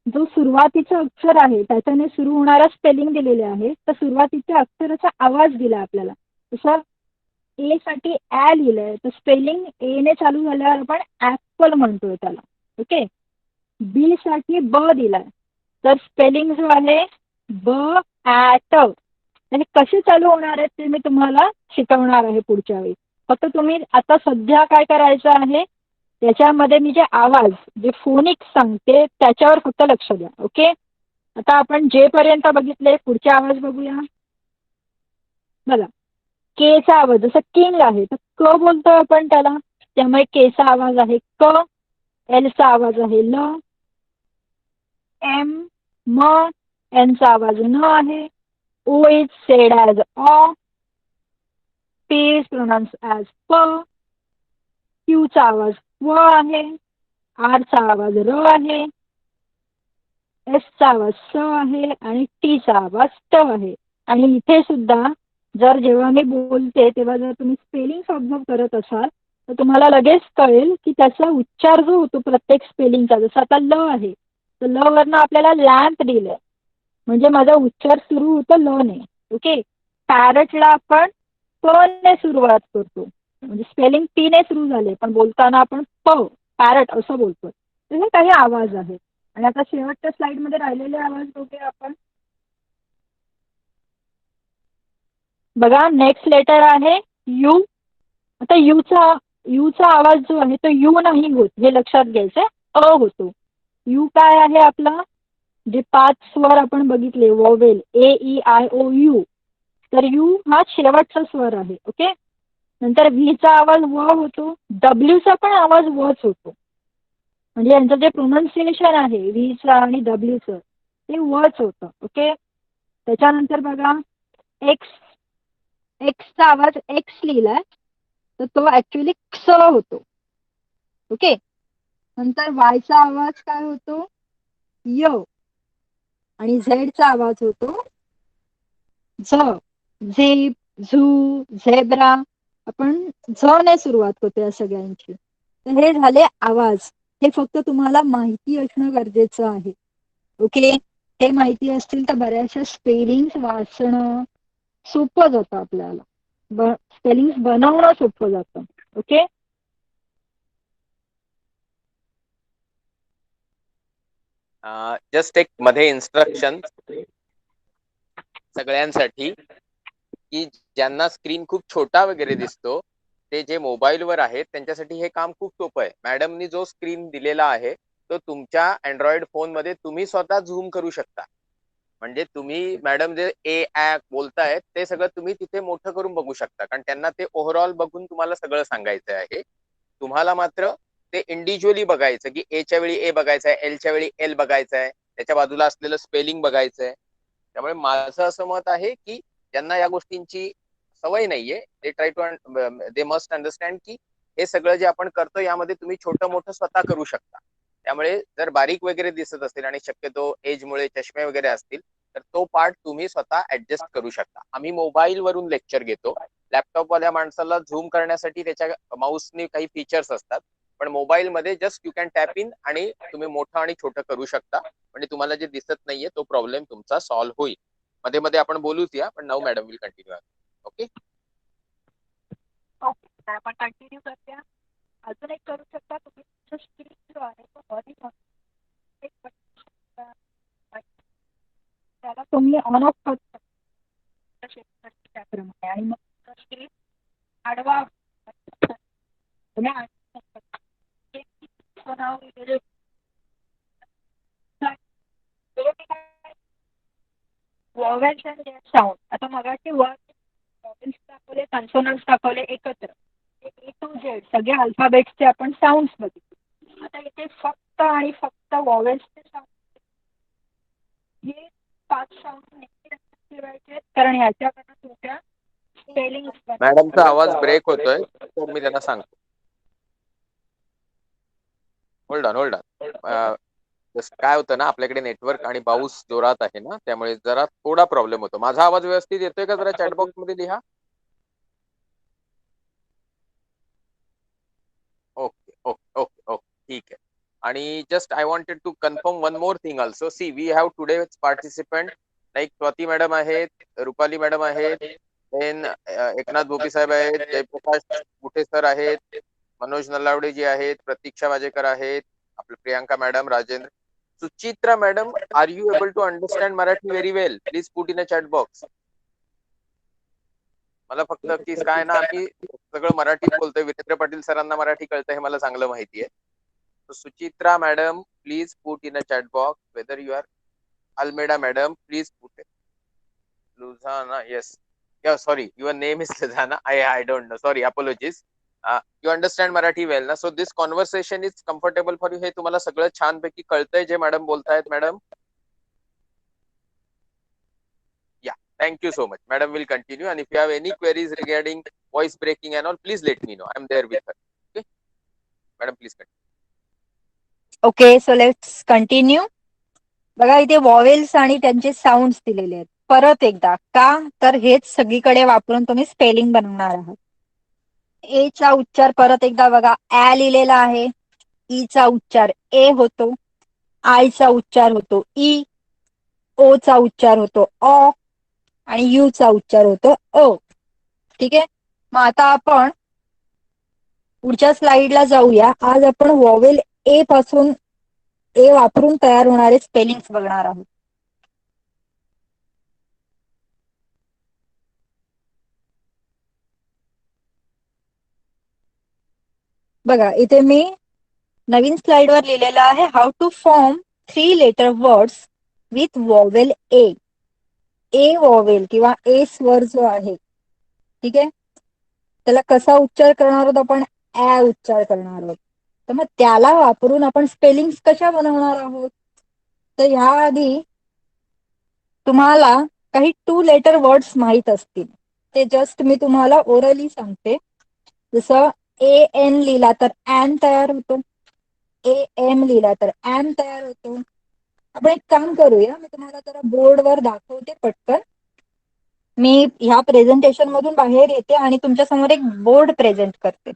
जो सुरुवातीचं अक्षर आहे त्याच्याने सुरू होणारा स्पेलिंग दिलेले आहे, तर सुरुवातीच्या अक्षराचा आवाज दिला आपल्याला. तसं ए साठी ॲ लिहिलंय तर स्पेलिंग ए ने चालू झाल्यावर आपण ॲपल म्हणतोय त्याला. ओके. बी साठी ब दिलाय तर स्पेलिंग जो आहे ब ॲट. आणि कसे चालू होणार आहेत ते मी तुम्हाला शिकवणार आहे पुढच्या वेळी. फक्त तुम्ही आता सध्या काय करायचं आहे, त्याच्यामध्ये मी जे आवाज जे फोनिक्स सांगते त्याच्यावर फक्त लक्ष द्या. ओके. आता आपण जे पर्यंत बघितले पुढचे आवाज बघूया. बघा, केचा आवाज जसं किंग आहे तर क बोलतो आपण त्याला, त्यामुळे केचा आवाज आहे क. एलचा आवाज आहे ल. एम म. एनचा आवाज न आहे. ओ इज सेड ॲज ऑ. पी इज प्रोनाउन्स्ड ॲज प. क्यूचा आवाज व आहे. आरचा आवाज र आहे. एसचा आवाज स आहे आणि टीचा आवाज ट आहे. आणि इथे सुद्धा जर जेव्हा मी बोलते तेव्हा जर तुम्ही स्पेलिंग ऑब्झर्व करत असाल तर तुम्हाला लगेच कळेल की त्याचा उच्चार जो होतो प्रत्येक स्पेलिंगचा, जसं आता ल आहे तर ल वरनं आपल्याला लॅम्प दिलंय म्हणजे माझा उच्चार सुरू होतो ल ने. ओके. पॅरटला आपण प ने सुरुवात करतो म्हणजे स्पेलिंग टी ने सुरू झाले पण बोलताना आपण प पॅरट असं बोलतो. तर हे काही आवाज आहेत. आणि आता शेवटच्या स्लाइडमध्ये राहिलेले आवाज बघूया आपण. बघा, नेक्स्ट लेटर आहे यू. आता यूचा आवाज जो आहे तो यू नाही होत, हे लक्षात घ्यायचं, अ होतो. यू काय आहे आपला, जे 5 स्वर आपण बघितले vowel A E I O U, तर यू हा शेवटचा स्वर आहे. ओके. नंतर व्हीचा आवाज व होतो. डब्ल्यूचा पण आवाज वच होतो. म्हणजे यांचं जे प्रोनाऊन्सिएशन आहे व्हीचं आणि डब्ल्यूचं ते वच होतं. ओके. त्याच्यानंतर बघा एक्सचा आवाज एक्स लिहिलाय तर तो ॲक्च्युली क्स होतो. ओके. नंतर वायचा आवाज काय होतो, य. आणि झेडचा आवाज होतो झ. झेप, झू, झेब्रा. आपण झ ने सुरुवात करतो या सगळ्यांची. तर हे झाले आवाज. हे फक्त तुम्हाला माहिती असणं गरजेचं आहे. ओके. हे माहिती असतील तर बऱ्याचशा स्पेलिंग वाचणं सोपं जातं आपल्याला. स्पेलिंग बनवणं सोपं जातं. ओके. जस्ट एक मध्ये इन्स्ट्रक्शन सगळ्यांसाठी की ज्यांना स्क्रीन खूप छोटा वगैरे दिसतो ते जे मोबाईलवर आहेत त्यांच्यासाठी हे काम खूप सोपं आहे. मॅडमनी जो स्क्रीन दिलेला आहे तो तुमच्या अँड्रॉइड फोनमध्ये तुम्ही स्वतः झूम करू शकता. म्हणजे तुम्ही मॅडम जे ए ॲ बोलतायत ते सगळं तुम्ही तिथे मोठं करून बघू शकता, कारण त्यांना ते ओव्हरऑल बघून तुम्हाला सगळं सांगायचं आहे. तुम्हाला मात्र ते इंडिव्हिज्युअली बघायचं की एच्या वेळी ए बघायचं आहे, एलच्या वेळी एल बघायचं आहे, त्याच्या बाजूला असलेलं स्पेलिंग बघायचं आहे. त्यामुळे माझं असं मत आहे की ज्यांना या गोष्टींची सवय नाहीये they try to they must understand की हे सगळं जे आपण करतो यामध्ये तुम्ही छोटं मोठं स्वतः करू शकता. त्यामुळे जर बारीक वगैरे दिसत असेल आणि शक्यतो एजमुळे चष्मे वगैरे असतील तर तो पार्ट तुम्ही स्वतः ऍडजस्ट करू शकता. आम्ही मोबाईल वरून लेक्चर घेतो. लॅपटॉप वाल्या माणसाला झूम करण्यासाठी त्याच्या माऊसने काही फीचर्स असतात, पण मोबाईलमध्ये just you can tap in आणि तुम्ही मोठं आणि छोटं करू शकता. म्हणजे तुम्हाला जे दिसत नाहीये तो प्रॉब्लेम तुमचा सॉल्व्ह होईल. मध्ये मध्ये आपण बोलूच या, पण now madam will continue. Okay. Okay. आपण कंटिन्यू करूया. अजून एक करू शकता तुम्ही, स्क्रीन जो आहे तो त्याला तुम्ही ऑन ऑफ करू शकता. शेप त्याप्रमाणे आणि मग शेप आडवा वॉवेल्स अँड साऊंड. आता मगाशी वॉवेल्स दाखवले, कन्सोनंट्स दाखवले एकत्र. ए टू झेड सगळे अल्फाबेट्सचे आपण साऊंड्स बघितले. आता इथे फक्त आणि फक्त वॉवेल्सचे साऊंड. हे 5 साऊंड नेहमी लक्षात ठेवायचे आहेत, कारण ह्याच्याकडनं तुमच्या स्पेलिंग. मॅडमचा आवाज ब्रेक होतोय, तर मी त्यांना सांगतो. Hold on. काय होतं ना, आपल्याकडे नेटवर्क आणि पाऊस जोरात आहे ना, त्यामुळे जरा थोडा प्रॉब्लेम होतो. माझा आवाज व्यवस्थित येतोय का? जरा चॅटबॉक्स मध्ये लिहा. ओके ओके ओके ओके, ठीक आहे. आणि just I wanted to confirm one more thing also. See, we have today participant like Swati madam आहेत, रुपाली मॅडम आहेत, देन एकनाथ भोपी साहेब आहेत, जयप्रकाश कुठे सर आहेत, मनोज नलावडे जी आहेत, प्रतीक्षा वाजेकर आहेत, आपले Priyanka madam, Rajendra, Suchitra madam. Are you able to understand Marathi very well? Please put in a chat box. मला फक्त की काय ना, आम्ही सगळं मराठीत बोलतोय. वीरेंद्र पाटील सरांना मराठी कळतं हे मला चांगलं माहिती आहे. Suchitra madam, please put in a chat box whether you are. Almeida madam, please put it. Luzana, yes. Yeah, sorry, your name is Luzana. I don't know. Sorry, apologies. You understand Marathi well, na? So this conversation is comfortable for you. हे तुम्हाला सगळं छानपैकी कळतंय जे madam बोलतायत madam? Yeah, thank you so much. Madam will continue, and if you have any queries regarding voice breaking and all, please let me know. I'm there with her. Okay, madam, please continue. Okay, so let's continue. बघा इथे vowels आणि त्यांचे sounds दिलेले आहेत. परत एकदा का, तर हेच सगळीकडे वापरून तुम्ही स्पेलिंग बनवणार आहात. ए चा उच्चार परत एकदा बघा, ऍ लिहिलेला आहे. ई चा उच्चार ए होतो. आय चा उच्चार होतो ई. ओ चा उच्चार होतो अ. आणि यू चा उच्चार होतो अ. ठीक आहे. मग आता आपण पुढच्या स्लाइडला जाऊया. आज आपण वॉवेल ए पासून, ए वापरून तयार होणारे स्पेलिंग्स बघणार आहोत. बघा इथे मी नवीन स्लाइडवर लिहिलेलं आहे, how to form 3 letter words with vowel A. A vowel किंवा ए स्वर जो आहे, ठीक आहे, त्याला कसा उच्चार करणार आहोत आपण? ऍ उच्चार करणार आहोत. तर मग त्याला वापरून आपण स्पेलिंग्स कशा बनवणार आहोत? तर ह्याआधी तुम्हाला काही 2 लेटर वर्ड्स माहित असतील, ते जस्ट मी तुम्हाला ओरली सांगते. जसं ए एन लिहिला तर ऍन तयार होतो. ए एम लिहिला तर ऍम तयार होतो. आपण एक काम करूया, मी तुम्हाला जरा बोर्डवर दाखवते पटकन. मी ह्या प्रेझेंटेशन मधून बाहेर येते आणि तुमच्या समोर एक बोर्ड प्रेझेंट करते.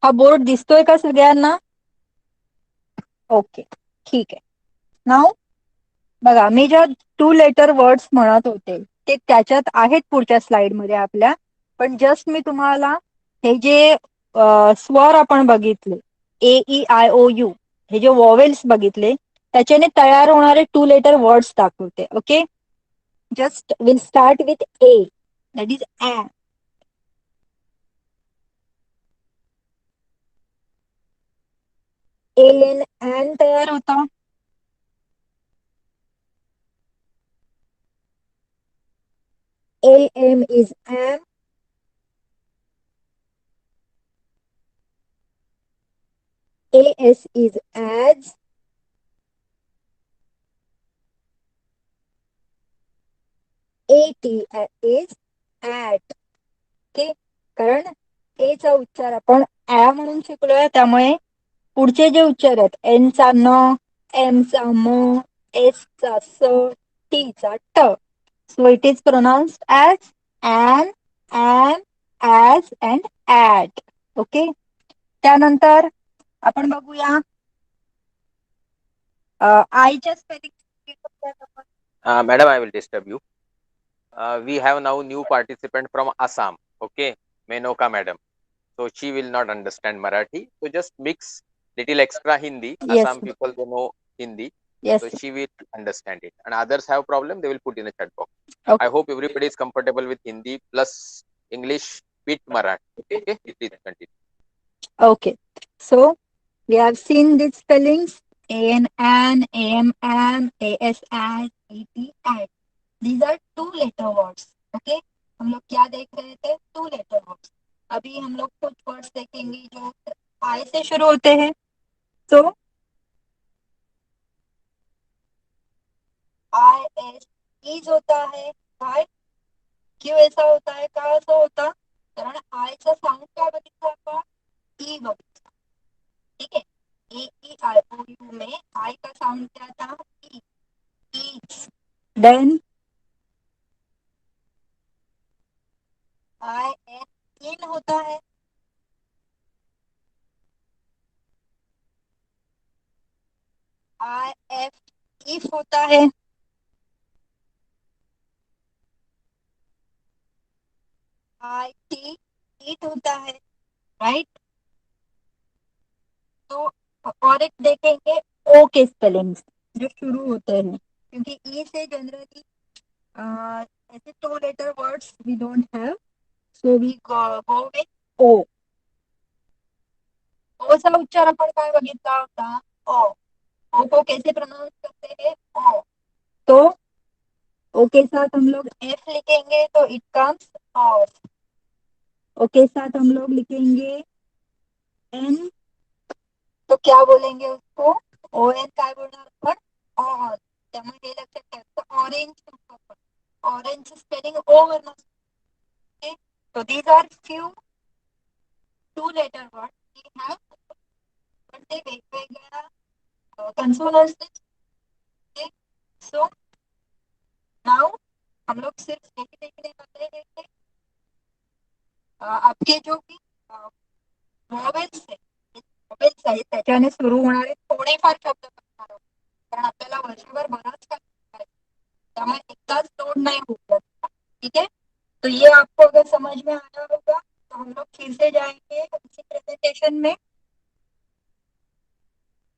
हा बोर्ड दिसतोय का सगळ्यांना? ओके, ठीक आहे. नाव बघा, मी ज्या 2 लेटर वर्ड्स म्हणत होते ते त्याच्यात आहेत पुढच्या स्लाइड मध्ये आपल्या. पण जस्ट मी तुम्हाला हे जे स्वर आपण बघितले, A E I O U, हे जे वॉवेल्स बघितले, त्याच्याने तयार होणारे 2 लेटर वर्ड्स दाखवते. Okay, just will start with A, that is a. N an तयार होता. AM is am. AS is as. AT is at. Okay, कारण ए चा उच्चार आपण ऍ म्हणून शिकलोय, त्यामुळे पुढचे जे उच्चार आहेत, एन चा न, एम चा म, एस चा स, टी चा ट. So it is pronounced as an, am, as and at. Okay, त्यानंतर आपण बघूया आयच्या spelling. Madam, I will disturb you. We have now new participant from Assam. Okay, Menoka madam. So she will not understand Marathi. So just mix little extra Hindi. Yes. Assam people, they know Hindi. Yes. So she will understand it. And others have problem, they will put in a chat box. Okay. I hope everybody is comfortable with Hindi plus English with Marathi. Okay, please continue. Okay. So we have seen these spellings: ANN, AMN, ASN, ATN. These are two-letter words. Okay. हम लोग क्या देख रहे थे? two-letter words. अभी हम लोग कुछ words देखेंगे जो I से शुरू होते हैं. So IS इज होता है. right? क्यों ऐसा होता है? का ऐसा होता? कारण I चा साउंड क्या बघितला आपण? ई बघितला. ठीक है. AEIOU में I का साउंड क्या था? E. Eats. Then IN in होता है. IF if होता है. IT it होता है. राइट. तो और एक देखेंगे ओ के स्पेलिंग्स जो शुरू होते हैं, क्योंकि ई से जनरली ऐसे two letter words we don't have, so we go with O. ओचा उच्चार आपण काय बघितला होता? ओ. ओ को कैसे प्रोनाउंस करते हैं? ओ. तो ओ के साथ हम लोग एफ लिखेंगे तो इट कम्स ऑफ. ओ के साथ हम लोग लिखेंगे एन तो क्या बोलेंगे उसको? ओ एन काय बोलणार आपण? ऑन. त्यामुळे हे लक्षात ठेवायचं. ऑरेंज. ऑरेंज स्पेलिंग ओ वरनं. Okay. So these are few two letter words we have, पण ते वेगवेगळ्या कन्सोनंट्स. ओके. सो नाउ हम लोग सिर्फ यही देखने वाले हैं कि आपके जो भी वॉवेल्स आहेत त्याच्याने सुरू होणारे थोडेफार शब्द करणार आहोत, कारण आपल्याला वर्षभर बरंच काय करायचं, त्यामुळे एकदाच लोड नाही होत. ठीक है. तो ये आपको अगर समझ में आया होगा तो हम लोग फिर से जाएंगे इसी प्रेजेंटेशन में.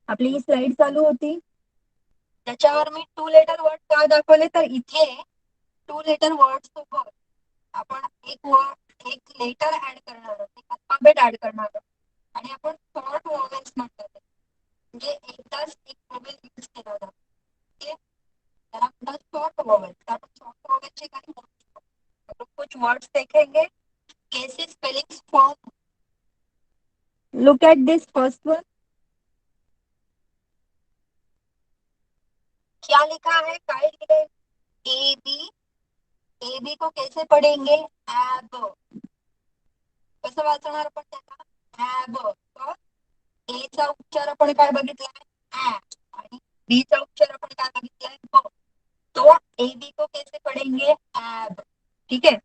आपली ही स्लाइड चालू होती, त्याच्यावर मी टू लेटर वर्ड का दाखवले तर इथे टू लेटर वर्ड सोबत आपण एक लेटर ऍड करणार आहोत, एक अल्फाबेट ऍड करणार आहोत, आणि आपण शॉर्ट वॉवेल्स म्हणतात. म्हणजे एकदाच एक वॉवेल यूज केला जातो. ओके. त्याला म्हणतात शॉर्ट वॉवेल्स. आपण शॉर्ट वॉवेलचे काही कुछ वर्ड्स देखेंगे कैसे spellings form. Look at this first one. क्या लिखा है? काय लिखे? A B. ए बी को कैसे पढ़ेंगे? एब. कसं वाचणार आपण त्याला? एब. ए चा उच्चार आपण काय बघितलाय? ऍ. आणि बी चा उच्चार आपण काय बघितलाय? ब. तो ए बी को कैसे पढ़ेंगे? एब. ठीक है.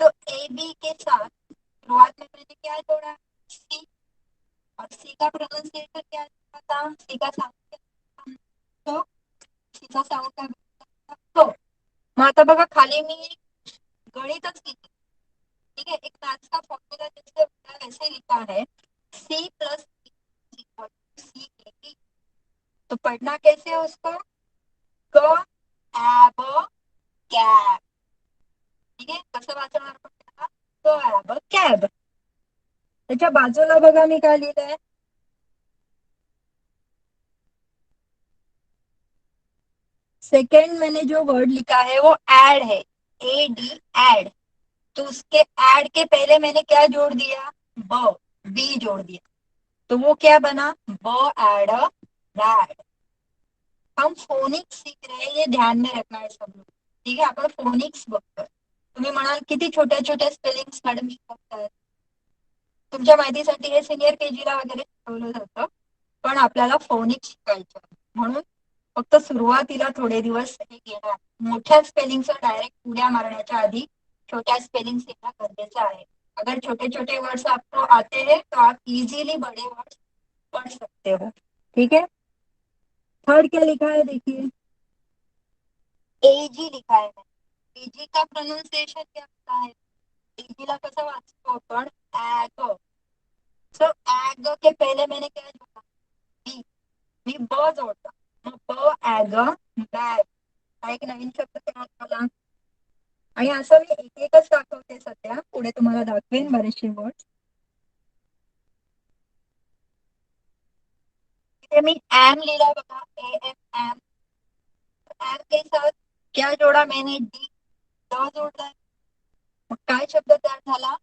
तो ए बी के साथ शुरुआत में मैंने क्या जोड़ा? सी. और सी का प्रोनाउंसिएशन क्या था? सी का साउंड. तो सी का साउंड काय? तो मग आता बघा खाली मी एक गणितच लिहिते. ठीक है. एक मैथ्स का फॉर्मूला जैसे होता है वैसे लिखा है. C plus C A B. तो पढ़ना कैसे है उसको? क एब कैब. ठीक है. कसं वाचणार आपण त्याला? क एब कॅब. त्याच्या बाजूला बघा मी काय लिहिलंय? सेकेंड मैंने जो वर्ड लिखा है वो एड है. A D Ed. तो उसके एड के पहले मैंने क्या जोड़ दिया? ब. बी जोड़ दिया. तो वो क्या बना? ब एड डैड. हम फोनिक्स सीख रहे हैं, ये ध्यान में रखना है सब लोग. ठीक है. आपण फोनिक्स बघतोय. तुम्ही म्हणाल किती छोट्या छोट्या स्पेलिंग्स मॅडम शिकवतात. तुमच्या माहितीसाठी हे सिनियर केजीला वगैरे शिकवलं जातं, पण आपल्याला फोनिक्स शिकायचं म्हणून फक्त सुरुवातीला थोडे दिवस हे घेणार. मोठ्या स्पेलिंगचं डायरेक्ट उड्या मारण्याच्या आधी छोट्या स्पेलिंग सीखना गरजेचं आहे. अगर छोटे छोटे वर्ड्स आपको आते हैं तो आप इजीली बड़े वर्ड्स पढ़ सकते हो. ठीक है. थर्ड क्या लिखा है देखिए? एजी लिखा है. एजी का प्रोनाउंसिएशन क्या होता है? एजीला कसं वाचतो आपण? एग. सो एग के पहले मैंने क्या जोड़ा? मी ब जोडला, मग ब ॲग बॅग, हा एक नवीन शब्द तयार झाला. आणि असं मी एक एकच दाखवते सध्या, पुढे तुम्हाला दाखवेन बरेचसे वर्ड. इथे मी एम लिहिला बघा, एम. एम के साथ क्या जोडा मैंने, डी, द जोडलाय. मग काय शब्द तयार झाला,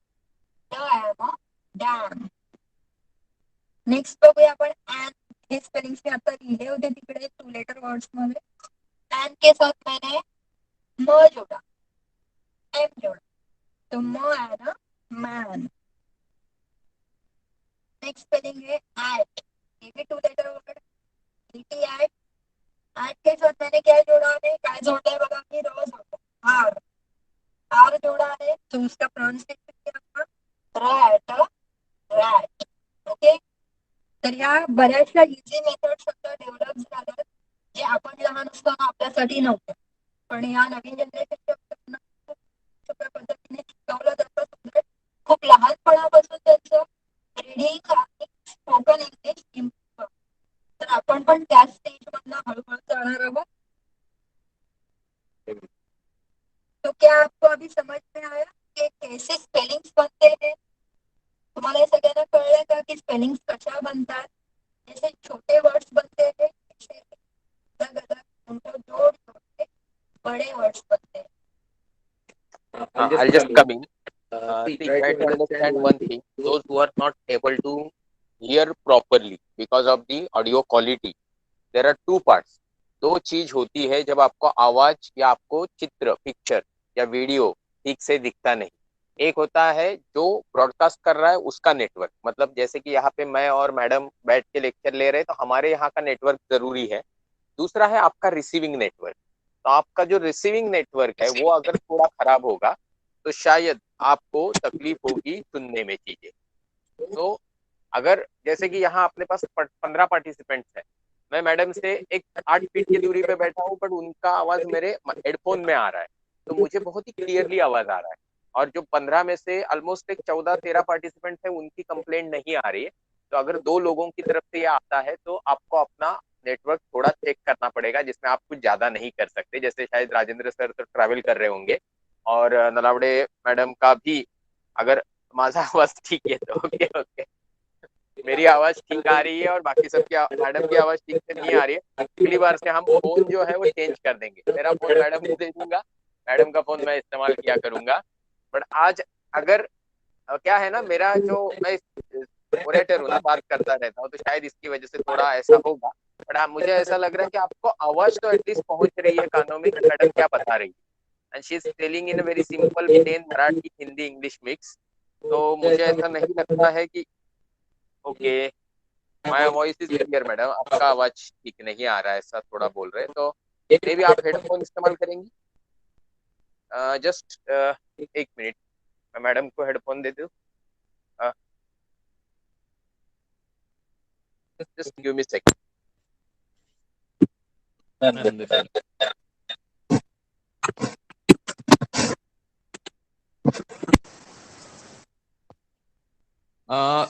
ड एम, डॅम. नेक्स्ट बघूया आपण एन. हे स्पेलिंग मी आता लिहिले होते तिकडे 2 लेटर वर्ड्स मध्ये. एन के साथ मैंने म जोड़ा, एम जोड़ा, तो म एन मैन. नेक्स्ट स्पेलिंग है एट, ये भी 2 letter word, E T at. At के साथ मैंने क्या जोड़ा है, काय जोड़ा है बघा, मी र जोड़ा, आर. आर जोड़ा है तो उसका प्रोनाउंसिएशन क्या होगा, रैट, रैट. ओके. तर ह्या बऱ्याचशा इझी मेथड सुद्धा डेव्हलप झाल्या, जे आपण लहान असताना आपल्यासाठी नव्हतं, पण या नवीन जनरेशनच्या सोप्या पद्धतीने शिकवलं जातं. खूप लहानपणापासून त्यांचं रिडिंग आणि स्पोकन इंग्लिश इम्प्रूव्ह. तर आपण पण त्या स्टेज मधनं हळूहळू जाणार आहोत. तो क्या आपको अभी समझ में आया कि कैसे स्पेलिंग्स बनते हैं? तुम्हाला हे सगळ्यांना कळलं का की स्पेलिंग्स कशा बनतात? जैसे छोटे वर्ड्स बनते हैं, जैसे अलग अलग उनको जोड़ जोड़ के बड़े वर्ड्स बनते हैं. I'll just come in. See, try to understand one thing. Those who are not able to hear properly because of the audio quality, there are two parts. दो चीज होती है जब आपको आवाज या आपको चित्र, पिक्चर या वीडियो ठीक से दिखता नहीं. एक होता है जो ब्रॉडकास्ट कर रहा है उसका नेटवर्क, मतलब जैसे कि यहाँ पे मैं और मैडम बैठ के लेक्चर ले रहे हैं तो हमारे यहाँ का नेटवर्क जरूरी है. दूसरा है आपका रिसीविंग नेटवर्क. तो आपका जो रिसीविंग नेटवर्क है वो अगर थोड़ा खराब होगा तो शायद आपको तकलीफ होगी सुनने में चीजें. तो अगर जैसे कि यहाँ अपने पास 15 पार्टिसिपेंट्स है, मैं मैडम से एक 8 फीट की दूरी पे बैठा हूँ, बट उनका आवाज मेरे हेडफोन में आ रहा है, तो मुझे बहुत ही क्लियरली आवाज आ रहा है. और जो 15 में से ऑलमोस्ट एक 14-13 पार्टिसिपेंट है उनकी कंप्लेंट नहीं आ रही है. तो अगर 2 लोगों की तरफ से ये आता है तो आपको अपना नेटवर्क थोड़ा चेक करना पड़ेगा, जिसमें आप कुछ ज्यादा नहीं कर सकते. जैसे शायद राजेंद्र सर तो ट्रैवल कर रहे होंगे और नलावड़े मैडम का भी, अगर माझा आवाज ठीक है तो ओके ओके, मेरी आवाज ठीक आ रही है और बाकी सबकी मैडम की आवाज ठीक से नहीं आ रही है, अगली बार से हम फोन जो है वो चेंज कर देंगे. मेरा फोन मैडम को दे दूंगा, मैडम का फोन मैं इस्तेमाल किया करूंगा. बट आज अगर क्या है ना, मेरा जो मैं ओरेटर हूँ ना, बात करता रहता हूँ, तो शायद इसकी वजह से थोड़ा ऐसा होगा. बट हाँ, मुझे ऐसा लग रहा है कि आपको आवाज तो एटलीस्ट पहुंच रही है कानों में कि मैडम क्या बता रही है. And she is telling in a very simple plain Marathi Hindi English mix. तो मुझे ऐसा नहीं लगता है कि okay, my voice is clear madam, आपका आवाज ठीक नहीं आ रहा है ऐसा थोड़ा बोल रहे हैं, तो मे भी आप हेडफोन इस्तेमाल करेंगी. जस्ट एक मिनट, मैं मैडम को हेडफोन दे दूं. Just give me second.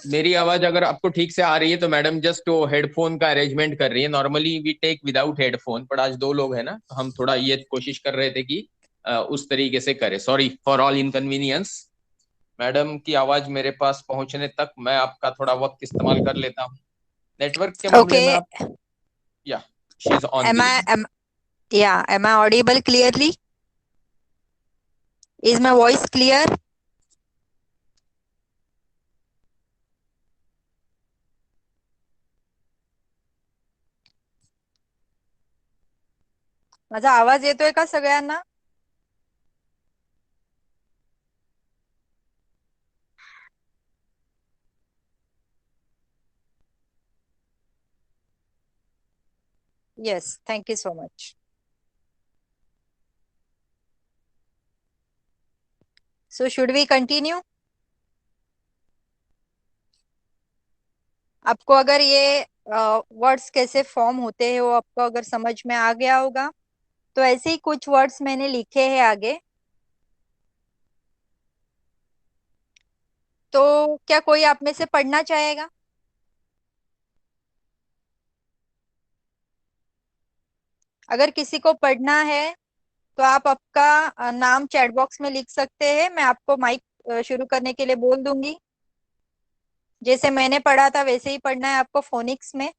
मेरी आवाज अगर आपको ठीक से आ रही है तो मैडम जस्ट वो हेडफोन का अरेंजमेंट कर रही है. Normally we take without headphone, पर आज 2 लोग हैं ना, तो हम थोड़ा ये कोशिश कर रहे थे कि उस तरीके से करें. Sorry for all inconvenience. Madam की आवाज मेरे पास पहुंचने तक मैं आपका थोड़ा वक्त इस्तेमाल कर लेता हूँ. नेटवर्क के मामले में Okay. आप, या she is on Am the I link. am yeah, am I audible clearly? Is my voice clear? माझा आवाज येतोय का सगळ्यांना? Yes, thank you so much. So should we continue? आपको अगर ये वर्ड्स कैसे फॉर्म होते हैं वो आपको अगर समझ में आ गया होगा, तो ऐसे ही कुछ वर्ड्स मैंने लिखे हैं आगे. तो क्या कोई आप में से पढ़ना चाहेगा? अगर किसी को पढ़ना है तो आप आपका नाम चैट बॉक्स में लिख सकते हैं, मैं आपको माइक शुरू करने के लिए बोल दूंगी। जैसे मैंने पढ़ा था वैसे ही पढ़ना है आपको फोनिक्स में।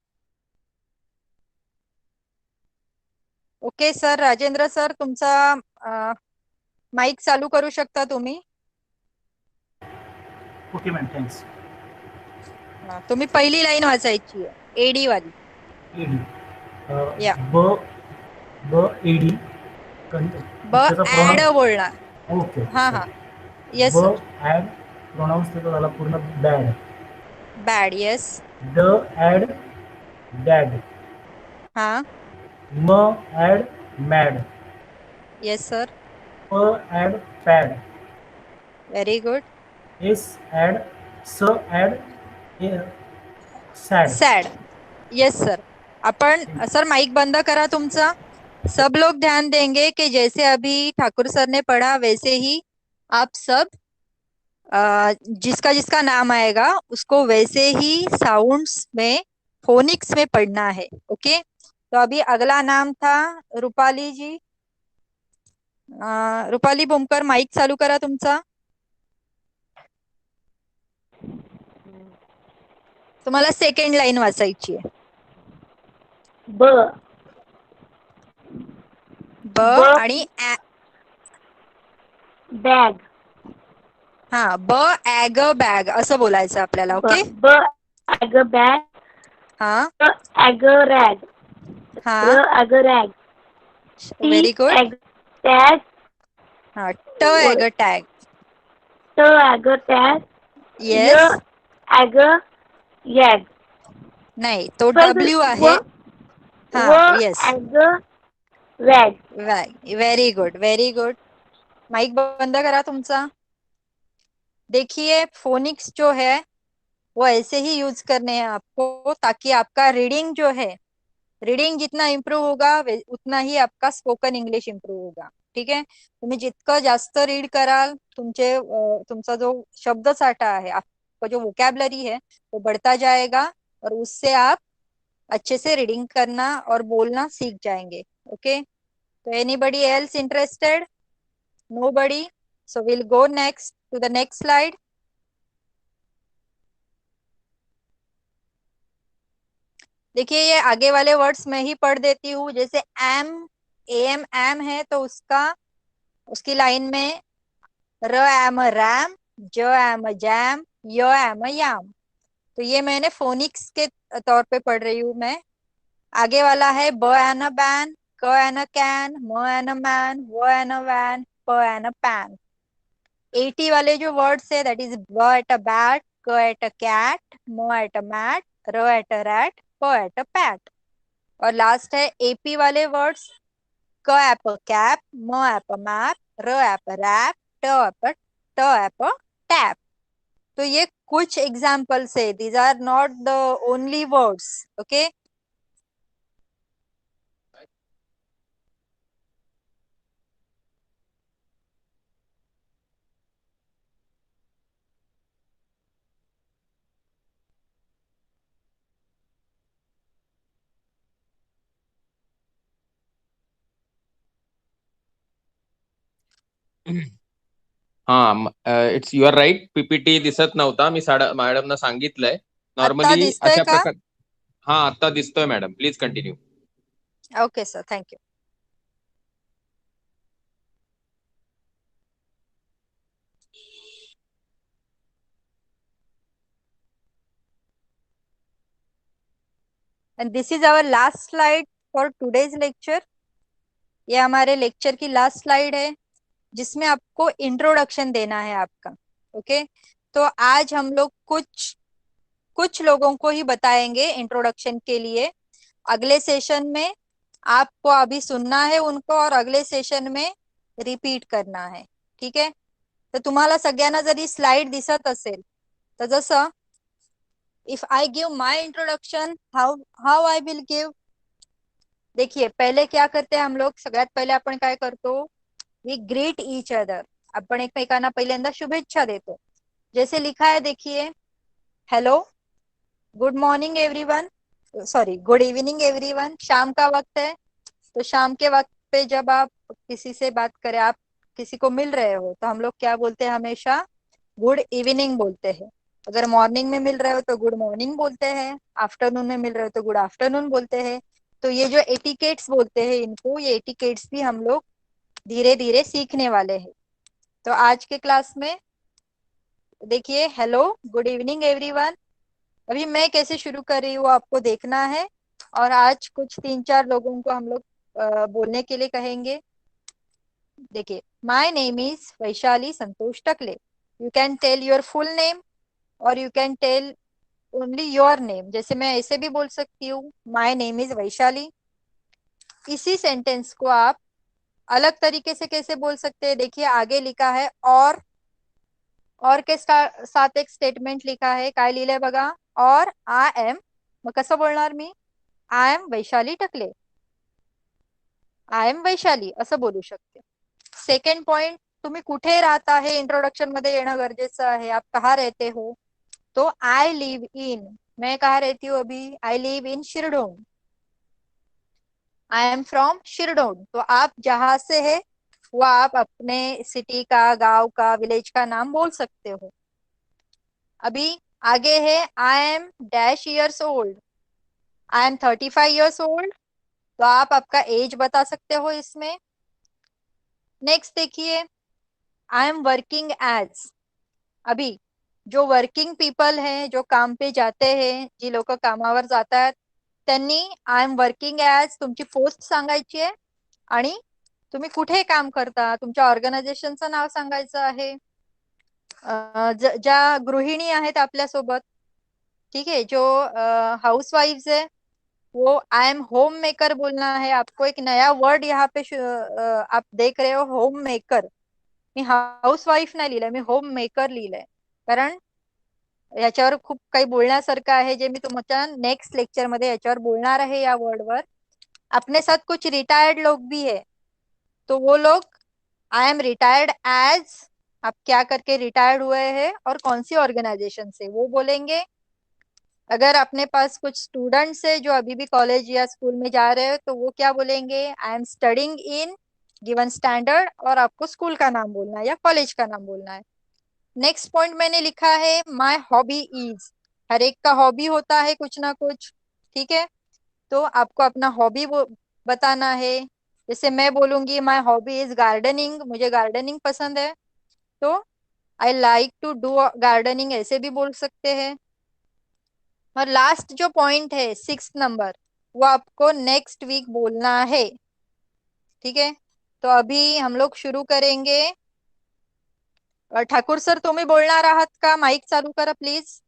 ओके सर, राजेंद्र सर तुमचा माइक चालू करू शकता तुम्ही? Okay ma'am, thanks. तुम्ही पहिली लाईन वाचायची आहे, एडी वाली. एडी. या. ब ब एडी. ब त्याचा ऍड प्रोनाऊन. बोलणार. ओके. हा हा. येस ब सर. ॲड. प्रोनाऊन्स त्याचा झाला पूर्ण बॅड. बॅड. येस. ड ॲड डॅड. हा. म ॲड मॅड. Yes sir. प ad pad. Very good. S ad स ad sad. Sad. Yes sir. अपन सर माइक बंद करा तुमचा. सब लोग ध्यान देंगे कि जैसे अभी ठाकुर सर ने पढ़ा वैसे ही आप सब जिसका जिसका नाम आएगा उसको वैसे ही साउंड्स में फोनिक्स में पढ़ना है. ओके. तो अभी अगला नाम था रूपाली जी. रूपाली बोमकर, माइक चालू करा तुमचा. तुम्हाला सेकंड लाईन वाचायची आहे. ब ब ब आणि बॅग. हा, ब ॲग बॅग असं बोलायचं आपल्याला. ब ओके. ब ॲग बॅग. हा र ॲग रॅग. हा. र ag rag. T very good. Ag tag. हा, ट ॲग टॅग. ट ॲग टॅग. य येस. Ag yag. नाही, तो परत डब्ल्यू व आहे. हा. व yes. Ag wag. Very good, very good. Mic बंद करा तुमचा. देखिए फोनिक्स जो है वो ऐसे ही यूज करने हैं आपको, ताकि आपका रीडिंग जो है, रीडिंग जितना इम्प्रूव होगा उतना ही आपका स्पोकन इंग्लिश इम्प्रूव होगा. ठीक आहे. तुम्ही जितकं जास्त रीड कराल तुमचा जो शब्द साठा है, आपका जो वोकैबुलरी है वो बढ़ता जाएगा और उससे आप अच्छे से रीडिंग करना और बोलना सीख जाएंगे. ओके. तो anybody else interested? Nobody. So will go next to the next slide. देखिए ये आगे वाले वर्ड्स मैं ही पढ़ देती हूँ. जैसे एम, एम एम है तो उसकी लाइन में र एम रैम, ज एम जैम, य एम याम. तो ये मैंने फोनिक्स के तौर पे पढ़ रही हूँ मैं. आगे वाला है ब एन अ बैन, क एन अ कैन, म एन अ मैन, व एन अ वैन, प एन अ पैन. 80 वाले जो वर्ड्स है that is B at a bat, K at a cat, M at a mat, R at a rat, P at a pat. और last है एपी वाले words K ap a cap, M ap a map, R ap a rap, T ap a tap. तो ये कुछ examples है. These are not the only words. Okay. हा, it's your right. PPT दिसत नव्हता, मी मॅडमना सांगितलंय. आता नॉर्मली दिसतोय अशा का? प्रकार. हा, आता दिसतोय madam. Please continue. Okay sir, thank you. And this is our last slide for today's lecture. ये हमारे लेक्चर की लास्ट स्लाइड है जिसमें आपको इंट्रोडक्शन देना है आपका. ओके. तो आज हम लोग कुछ कुछ लोगों को ही बताएंगे इंट्रोडक्शन के लिए. अगले सेशन में आपको अभी सुनना है उनको और अगले सेशन में रिपीट करना है. ठीक है. तर तुम्हाला सगळ्यांना जरी स्लाइड दिसत असेल तर जसं if I give my introduction, how I will give. देखिए पहले क्या करते हैं हम लोग, सगळ्यात पहिले आपण काय करतो, वी ग्रीट ईच अदर. आपण एकमेकांना पहिल्यांदा शुभेच्छा देतो. जैसे लिखा है देखिए, hello, good morning everyone, sorry good evening everyone. शाम का वक्त है. तो शाम के वक्त पे जब आप किसी से बात करें, आप किसी को मिल रहे हो, तो हम लोग क्या बोलते हैं? हमेशा गुड इवनिंग बोलते हैं। अगर मॉर्निंग में मिल रहे हो तो गुड मॉर्निंग बोलते हैं, आफ्टरनून में मिल रहे हो तो गुड आफ्टरनून बोलते हैं। तो ये जो एटिकेट्स बोलते हैं इनको, ये एटिकेट्स भी हम लोग धीरे धीरे सीखने वाले हैं। तो आज के क्लास में देखिए, हेलो, गुड इवनिंग एवरीवन। अभी मैं कैसे शुरू कर रही हूँ आपको देखना है, और आज कुछ 3-4 लोगों को हम लोग बोलने के लिए कहेंगे। देखिए, my name is Vaishali Santosh Takle. You can tell your full name और you can tell only your name. जैसे मैं ऐसे भी बोल सकती हूँ, माय नेम इज वैशाली। इसी सेंटेंस को आप अलग तरीके से कैसे बोल सकते हैं? देखिए, आगे लिखा है और के साथ एक स्टेटमेंट लिखा आहे, काय लिहिलंय बघा, और आय एम. मग कसं बोलणार मी? I am Vaishali Takle, I am Vaishali असं बोलू शकते. सेकंड पॉइंट, तुम्ही कुठे राहता हे इंट्रोडक्शन मध्ये येणं गरजेचं आहे. आप कहाँ रहते हो? तो आई लिव इन, मैं कहाँ रहती हूँ अभी? I live in Shirdon, I am from Shirdon. तो आप जहां से है वो आप अपने सिटी का, गांव का, विलेज का नाम बोल सकते हो. अभी आगे है, I am dash years old, I am 35 years old. तो आप आपका एज बता सकते हो इसमें. नेक्स्ट देखिए, आई एम वर्किंग एज. अभी जो वर्किंग पीपल हैं, जो काम पे जाते हैं, जी लोक कामावर जातात, त्यांनी आय एम वर्किंग एज तुमची पोस्ट सांगायची आहे आणि तुम्ही कुठे काम करता, तुमच्या ऑर्गनायझेशनचं नाव सांगायचं आहे. ज्या गृहिणी आहेत आपल्यासोबत, ठीक है, जो हाउस वाइफ्स है, वो आई एम होम मेकर बोलना है आपको. एक नया वर्ड यहाँ पे आप देख रहे हो, होम मेकर. मी हाऊस वाईफ नाही लिहिलंय, मी होम मेकर लिहिलंय, कारण याच्यावर खूप काही बोलण्यासारखं आहे, जे मी तुमच्या नेक्स्ट लेक्चर मध्ये याच्यावर बोलणार आहे या वर्डवर. अपने साथ कुछ रिटायर्ड लोग भी है, तो वो लोग आई एम रिटायर्ड एज, आप क्या करके रिटायर्ड हुए हैं और कौन सी ऑर्गेनाइजेशन से, वो बोलेंगे. अगर अपने पास कुछ स्टूडेंट्स है जो अभी भी कॉलेज या स्कूल में जा रहे हो, तो वो क्या बोलेंगे? I am studying in given standard, और आपको स्कूल का नाम बोलना है या कॉलेज का नाम बोलना है. नेक्स्ट पॉइंट मैंने लिखा है, माय हॉबी इज. हर एक का हॉबी होता है कुछ ना कुछ, ठीक है. तो आपको अपना हॉबी बताना है. जैसे मैं बोलूंगी माय हॉबी इज गार्डनिंग, मुझे गार्डनिंग पसंद है, तो I like to do gardening ऐसे भी बोल सकते हैं. और लास्ट जो पॉइंट है 6 नंबर, वो आपको नेक्स्ट वीक बोलना है, ठीक है. तो अभी हम लोग शुरू करेंगे. ठाकूर सर, तुम्ही बोलणार आहात का? माइक चालू करा please.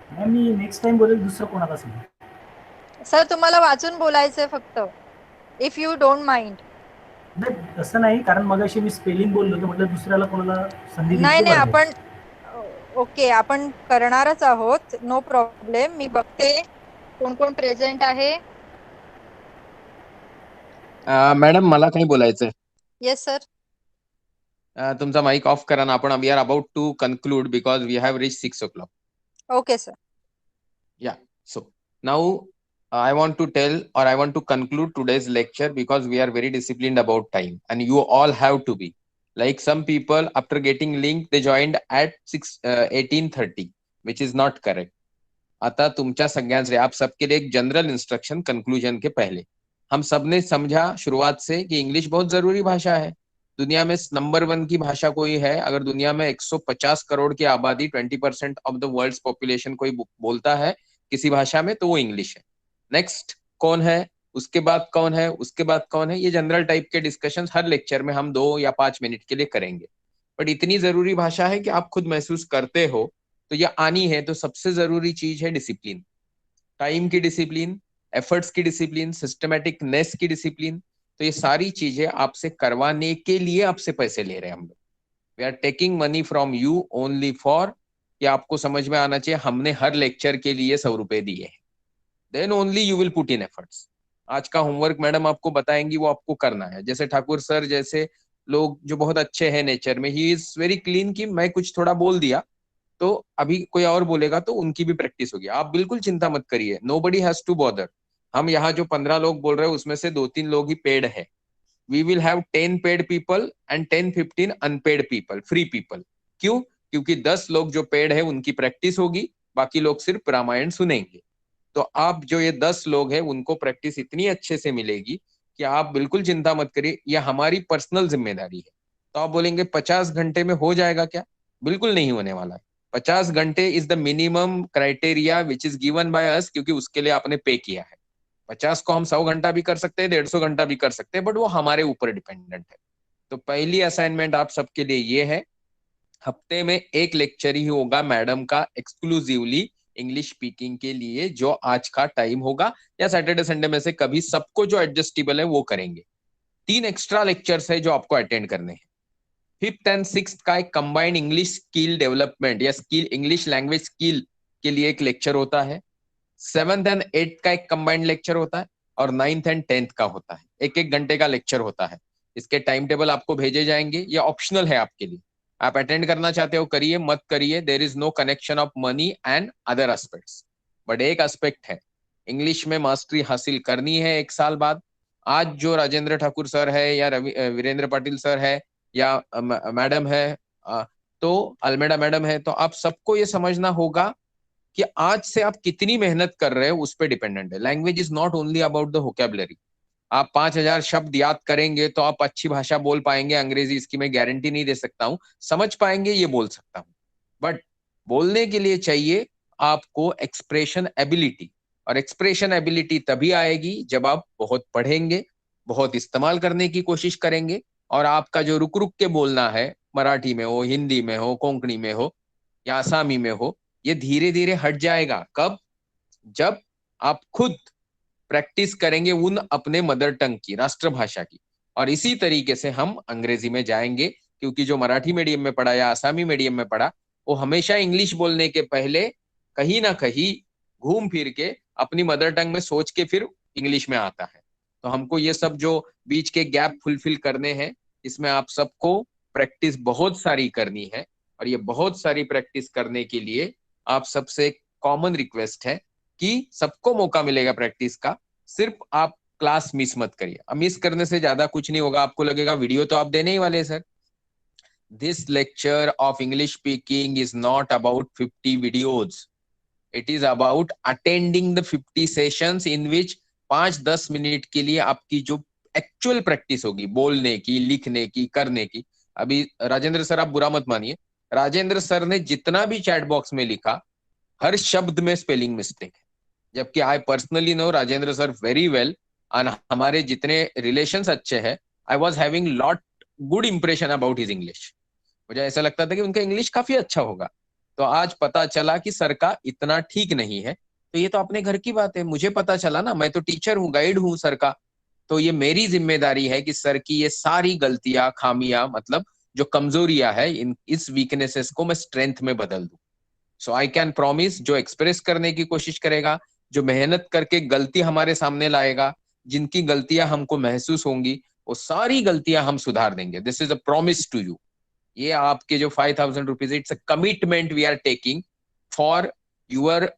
Ma'am me next time बोलेल दुसरं कोणाला सांगा. सर, तुम्हाला वाचून बोलायचंय फक्त, इफ यू डोंट माइंड. नाही तसं नाही, कारण मगाशी मी स्पेलिंग बोललो तर म्हटलं दुसऱ्याला कोणाला संधी नाही दिली नाही, पाहिजे. आपण ओके, आपण करणारच आहोत, नो प्रॉब्लेम. मी बघते कोण कोण प्रेझेंट आहे. मॅडम, मला काही बोलायचंय. Yes sir. तुमचा माईक ऑफ करा ना. आपण we are about to conclude because we have reach 6 o'clock. Okay sir. Yeah. So now I want to tell, or I want to conclude today's lecture, because we are very disciplined about time and you all have to be. Like some people, after getting link, they joined at 18:30, which is not correct. आता तुमच्या सगळ्यांचे, आप सबके लिए एक general instruction conclusion के पहले, हम सबने समझा शुरुआत से कि इंग्लिश बहुत जरूरी भाषा है. दुनिया में नंबर 1 की भाषा कोई है, अगर दुनिया में 150 करोड़ की आबादी, 20% ऑफ द वर्ल्ड्स पॉपुलेशन कोई बोलता है किसी भाषा में, तो वो इंग्लिश है. नेक्स्ट कौन है, उसके बाद कौन है, उसके बाद कौन है, ये जनरल टाइप के डिस्कशन हर लेक्चर में हम 2 या 5 मिनट के लिए करेंगे. बट इतनी जरूरी भाषा है कि आप खुद महसूस करते हो, तो ये आनी है. तो सबसे जरूरी चीज है डिसिप्लिन, टाइम की डिसिप्लिन, एफर्ट्स की डिसिप्लिन, सिस्टमेटिकनेस की डिसिप्लिन. तो ये सारी चीजें आपसे करवाने के लिए आपसे पैसे ले रहे हैं हम लोग. We are taking money from you only for, कि आपको समझ में आना चाहिए हमने हर लेक्चर के लिए 100 रुपए दिए हैं. Then only you will put in efforts. आज का होमवर्क मैडम आपको बताएंगी, वो आपको करना है. जैसे ठाकुर सर जैसे लोग जो बहुत अच्छे हैं नेचर में, ही इज वेरी क्लीन, कि मैं कुछ थोड़ा बोल दिया तो अभी कोई और बोलेगा तो उनकी भी प्रैक्टिस होगी. आप बिल्कुल चिंता मत करिए, नोबडी हैज टू बॉदर. हम यहाँ जो 15 लोग बोल रहे हैं उसमें से 2-3 लोग ही पेड है. We will have 10 paid people and 10-15 unpaid people, free people. क्यों? क्योंकि 10 लोग जो पेड है उनकी प्रैक्टिस होगी, बाकी लोग सिर्फ रामायण सुनेंगे. तो आप जो ये 10 लोग हैं उनको प्रैक्टिस इतनी अच्छे से मिलेगी कि आप बिल्कुल चिंता मत करिए, ये हमारी पर्सनल जिम्मेदारी है. तो आप बोलेंगे 50 घंटे में हो जाएगा क्या? बिल्कुल नहीं होने वाला है. 50 घंटे is the minimum criteria which is given by us, क्योंकि उसके लिए आपने पे किया है. 50 को हम 100 घंटा भी कर सकते हैं, 150 घंटा भी कर सकते हैं, बट वो हमारे ऊपर डिपेंडेंट है. तो पहली असाइनमेंट आप सबके लिए ये है, हफ्ते में एक लेक्चर ही होगा मैडम का एक्सक्लूसिवली इंग्लिश स्पीकिंग के लिए, जो आज का टाइम होगा, या सैटरडे संडे में से कभी सबको जो एडजस्टेबल है वो करेंगे. 3 एक्स्ट्रा लेक्चर्स है जो आपको अटेंड करने हैं. 5th एंड 6th का एक कंबाइंड इंग्लिश स्किल डेवलपमेंट या स्किल इंग्लिश लैंग्वेज स्किल के लिए एक लेक्चर होता है. 7th एंड 8th का एक कंबाइंड लेक्चर होता है, और 9th एंड 10th का होता है. एक एक घंटे का लेक्चर होता है. इसके टाइम टेबल आपको भेजे जाएंगे, ये ऑप्शनल है आपके लिए. आप अटेंड करना चाहते हो करिए, मत करिए, there is no connection of money and other aspects. But एक एस्पेक्ट है, इंग्लिश में मास्टरी हासिल करनी है 1 साल बाद. आज जो राजेंद्र ठाकुर सर है या वीरेंद्र पाटिल सर है या मैडम है, तो अलमेडा मैडम है, तो आप सबको ये समझना होगा कि आज से आप कितनी मेहनत कर रहे हो उस पर डिपेंडेंट है. Language is not only about the vocabulary. आप 5,000 शब्द याद करेंगे तो आप अच्छी भाषा बोल पाएंगे. अंग्रेजी इसकी मैं गारंटी नहीं दे सकता हूं, समझ पाएंगे ये बोल सकता हूं, बट बोलने के लिए चाहिए आपको एक्सप्रेशन एबिलिटी. और एक्सप्रेशन एबिलिटी तभी आएगी जब आप बहुत पढ़ेंगे, बहुत इस्तेमाल करने की कोशिश करेंगे, और आपका जो रुक रुक के बोलना है, मराठी में हो, हिंदी में हो, कोंकणी में हो या आसामी में हो, ये धीरे धीरे हट जाएगा. कब? जब आप खुद प्रैक्टिस करेंगे उन अपने मदर टंग की, राष्ट्रभाषा की. और इसी तरीके से हम अंग्रेजी में जाएंगे, क्योंकि जो मराठी मीडियम में पढ़ा या आसामी मीडियम में पढ़ा, वो हमेशा इंग्लिश बोलने के पहले कहीं ना कहीं घूम फिर के अपनी मदर टंग में सोच के फिर इंग्लिश में आता है. तो हमको ये सब जो बीच के गैप फुलफिल करने हैं, इसमें आप सबको प्रैक्टिस बहुत सारी करनी है. और ये बहुत सारी प्रैक्टिस करने के लिए आप सबसे कॉमन रिक्वेस्ट है कि सबको मौका मिलेगा प्रैक्टिस का, सिर्फ आप क्लास मिस मत करिए. अब मिस करने से ज्यादा कुछ नहीं होगा. आपको लगेगा वीडियो तो आप देने ही वाले sir. This lecture of English speaking is not about 50 videos. It is about attending the 50 sessions in which 5-10 minute के लिए आपकी जो एक्चुअल प्रैक्टिस होगी, बोलने की, लिखने की, करने की. अभी राजेंद्र सर, आप बुरा मत मानिए, राजेंद्र सर ने जितना भी चैट बॉक्स में लिखा, हर शब्द में स्पेलिंग मिस्टेक है. जबकि I personally know Rajendra sir very well, और हमारे जितने रिलेशंस अच्छे हैं, I was having lot good impression about his English. मुझे ऐसा लगता था कि उनका इंग्लिश काफी अच्छा होगा. तो आज पता चला कि सर का इतना ठीक नहीं है. तो ये तो अपने घर की बात है, मुझे पता चला ना, मैं तो टीचर हूँ, गाइड हूँ सर का. तो ये मेरी जिम्मेदारी है कि सर की ये सारी गलतियां, खामियां, मतलब जो कमजोरियां है, इस वीकनेसेस को मैं स्ट्रेंथ में बदल दूं. सो आई कैन प्रॉमिस, जो एक्सप्रेस करने की कोशिश करेगा, जो मेहनत करके गलती हमारे सामने लाएगा, जिनकी गलतियां हमको महसूस होंगी, वो सारी गलतियां हम सुधार देंगे. This is a promise to you. ये आपके जो 5,000 rupees, it's a commitment we are taking for your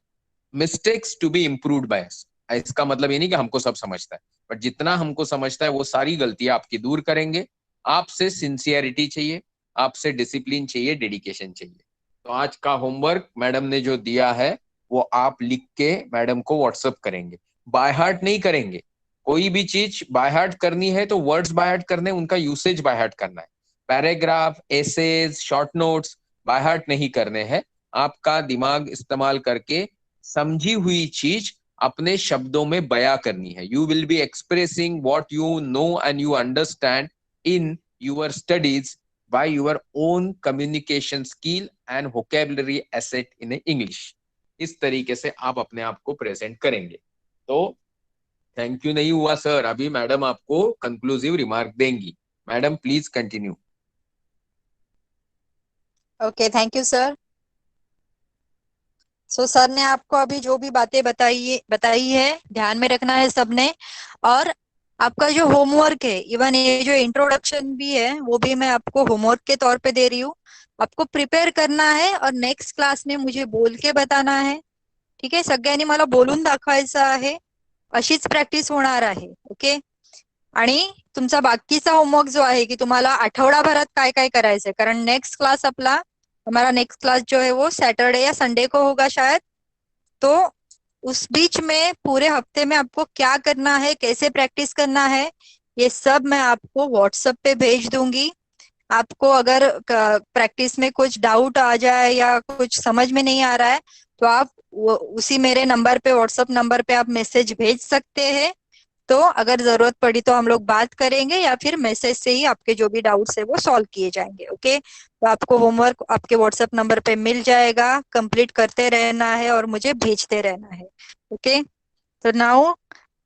mistakes to be improved by us. इसका मतलब ये नहीं कि हमको सब समझता है, बट जितना हमको समझता है वो सारी गलतियां आपकी दूर करेंगे. आपसे सिंसियरिटी चाहिए, आपसे डिसिप्लिन चाहिए, डेडिकेशन चाहिए. तो आज का होमवर्क मैडम ने जो दिया है वो आप लिख के मैडम को व्हाट्सएप करेंगे. बाय हार्ट नहीं करेंगे. कोई भी चीज बाय हार्ट करनी है तो वर्ड्स बाय हार्ट करने, उनका यूसेज बाय हार्ट करना है. Paragraph, essays, short notes by heart नहीं करने हैं. आपका दिमाग इस्तेमाल करके समझी हुई चीज अपने शब्दों में बयां करनी है. You will be expressing what you know and you understand in your studies by your own communication skill and vocabulary asset in English. इस तरीके से आप अपने आप को प्रेजेंट करेंगे. तो थैंक यू नहीं हुआ सर, अभी मैडम आपको कंक्लूसिव रिमार्क देंगी. Madam please continue. Okay, thank you sir. So sir ने आपको अभी जो भी बातें बताई है, ध्यान में रखना है सबने. और आपका जो होमवर्क है, इवन ये जो इंट्रोडक्शन भी है, वो भी मैं आपको होमवर्क के तौर पे दे रही हूँ. आपको प्रिपेयर करना है और नेक्स्ट क्लास में मुझे बोल के बताना है. ठीक आहे? सगळ्यांनी मला बोलून दाखवायचं आहे. अशीच प्रॅक्टिस होणार आहे. ओके. आणि तुमचा बाकीचा होमवर्क जो आहे की तुम्हाला आठवडाभरात काय काय करायचंय, कारण नेक्स्ट क्लास अपना हमारा नेक्स्ट क्लास जो है वो सैटरडे या संडे को होगा शायद. तो उस बीच में पूरे हफ्ते में आपको क्या करना है, कैसे प्रैक्टिस करना है, ये सब मैं आपको व्हाट्सएप पे भेज दूंगी. आपको अगर प्रैक्टिस में कुछ डाउट आ जाए या कुछ समझ में नहीं आ रहा है तो आप उसी मेरे नंबर पे, व्हाट्सएप नंबर पे आप मैसेज भेज सकते हैं. तो अगर जरूरत पड़ी तो हम लोग बात करेंगे या फिर मैसेज से ही आपके जो भी डाउट्स है वो सॉल्व किए जाएंगे. ओके. तो आपको होमवर्क आपके व्हाट्सएप नंबर पे मिल जाएगा, कंप्लीट करते रहना है और मुझे भेजते रहना है. ओके. तो now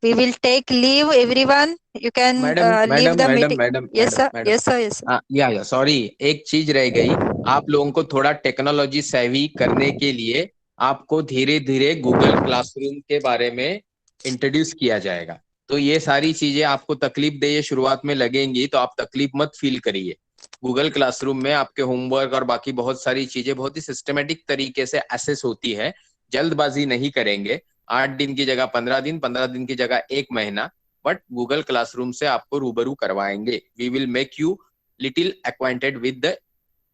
we will take leave everyone. You can madam leave madam the madam meeting. Madam Yes madam sir. Madam Yes sir. Yes sir. या सॉरी, एक चीज रह गई. आप लोगों को थोड़ा टेक्नोलॉजी सेवी करने के लिए आपको धीरे धीरे गूगल क्लासरूम के बारे में इंट्रोड्यूस किया जाएगा. तो ये सारी चीजें आपको तकलीफ दे शुरुआत में लगेंगी, तो आप तकलीफ मत फील करिए. गूगल क्लासरूम में आपके होमवर्क और बाकी बहुत सारी चीजें बहुत ही सिस्टमेटिक तरीके से एसेस होती है. जल्दबाजी नहीं करेंगे. 8 दिन की जगह 15 दिन, 15 दिन की जगह 1 महीना, बट गूगल क्लासरूम से आपको रूबरू करवाएंगे. We will make you little acquainted with the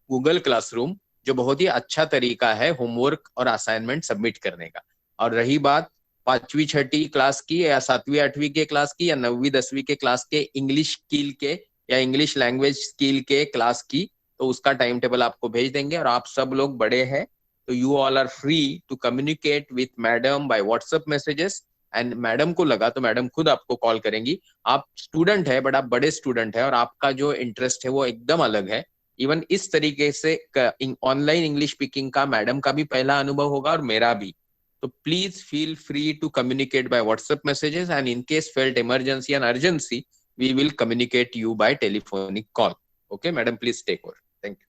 Google classroom, जो बहुत ही अच्छा तरीका है होमवर्क और असाइनमेंट सबमिट करने का. और रही बात 5वीं 6ठी क्लास की या 7वीं 8वीं के क्लास की या 9वीं 10वीं के क्लास के इंग्लिश स्किल के या इंग्लिश लैंग्वेज स्किल के क्लास की, तो उसका टाइम टेबल आपको भेज देंगे. और आप सब लोग बड़े हैं, तो you all are free to communicate with madam by WhatsApp messages. And madam को लगा तो मैडम खुद आपको कॉल करेंगी. आप स्टूडेंट है, बट आप बड़े स्टूडेंट है और आपका जो इंटरेस्ट है वो एकदम अलग है. इवन इस तरीके से ऑनलाइन इंग्लिश स्पीकिंग का मैडम का भी पहला अनुभव होगा और मेरा भी. तो please feel free to communicate by WhatsApp messages, and in case felt emergency and urgency we will communicate you by telephonic call. Okay madam, please take over. Thank you.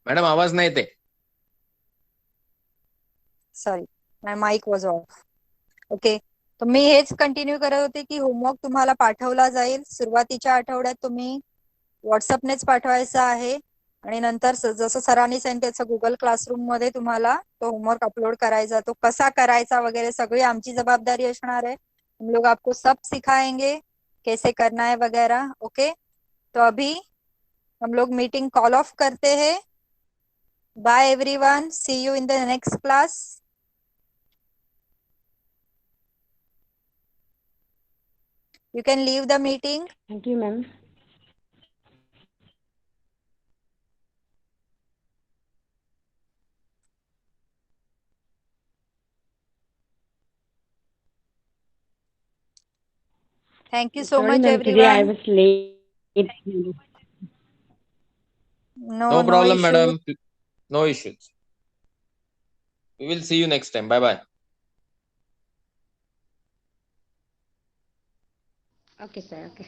Madam आवाज नाही येते. Sorry, my mike was off. Okay. तर मी हेच continue करत होते की homework तुम्हाला पाठवला जाईल. सुरुवातीच्या आठवड्यात तुम्ही व्हॉट्सअपनेच पाठवायचा आहे आणि नंतर जसं सरांनी सांगितलं गुगल क्लासरूम मध्ये तुम्हाला तो होमवर्क अपलोड करायचा. तो कसा करायचा वगैरह सगळी आमची जवाबदारी असणार है. हम लोग आपको सब सिखाएंगे कैसे करना है वगैरह. ओके. तो अभी हम लोग मीटिंग कॉल ऑफ करते हैं. Bye everyone, see you in the next class. You can leave the meeting. Thank you, ma'am. Thank you so Sorry, much, ma'am. Today I everyone. was late. No, No no problem, issue. madam. No issues. We will see you next time. Bye bye. Okay, sir. Okay.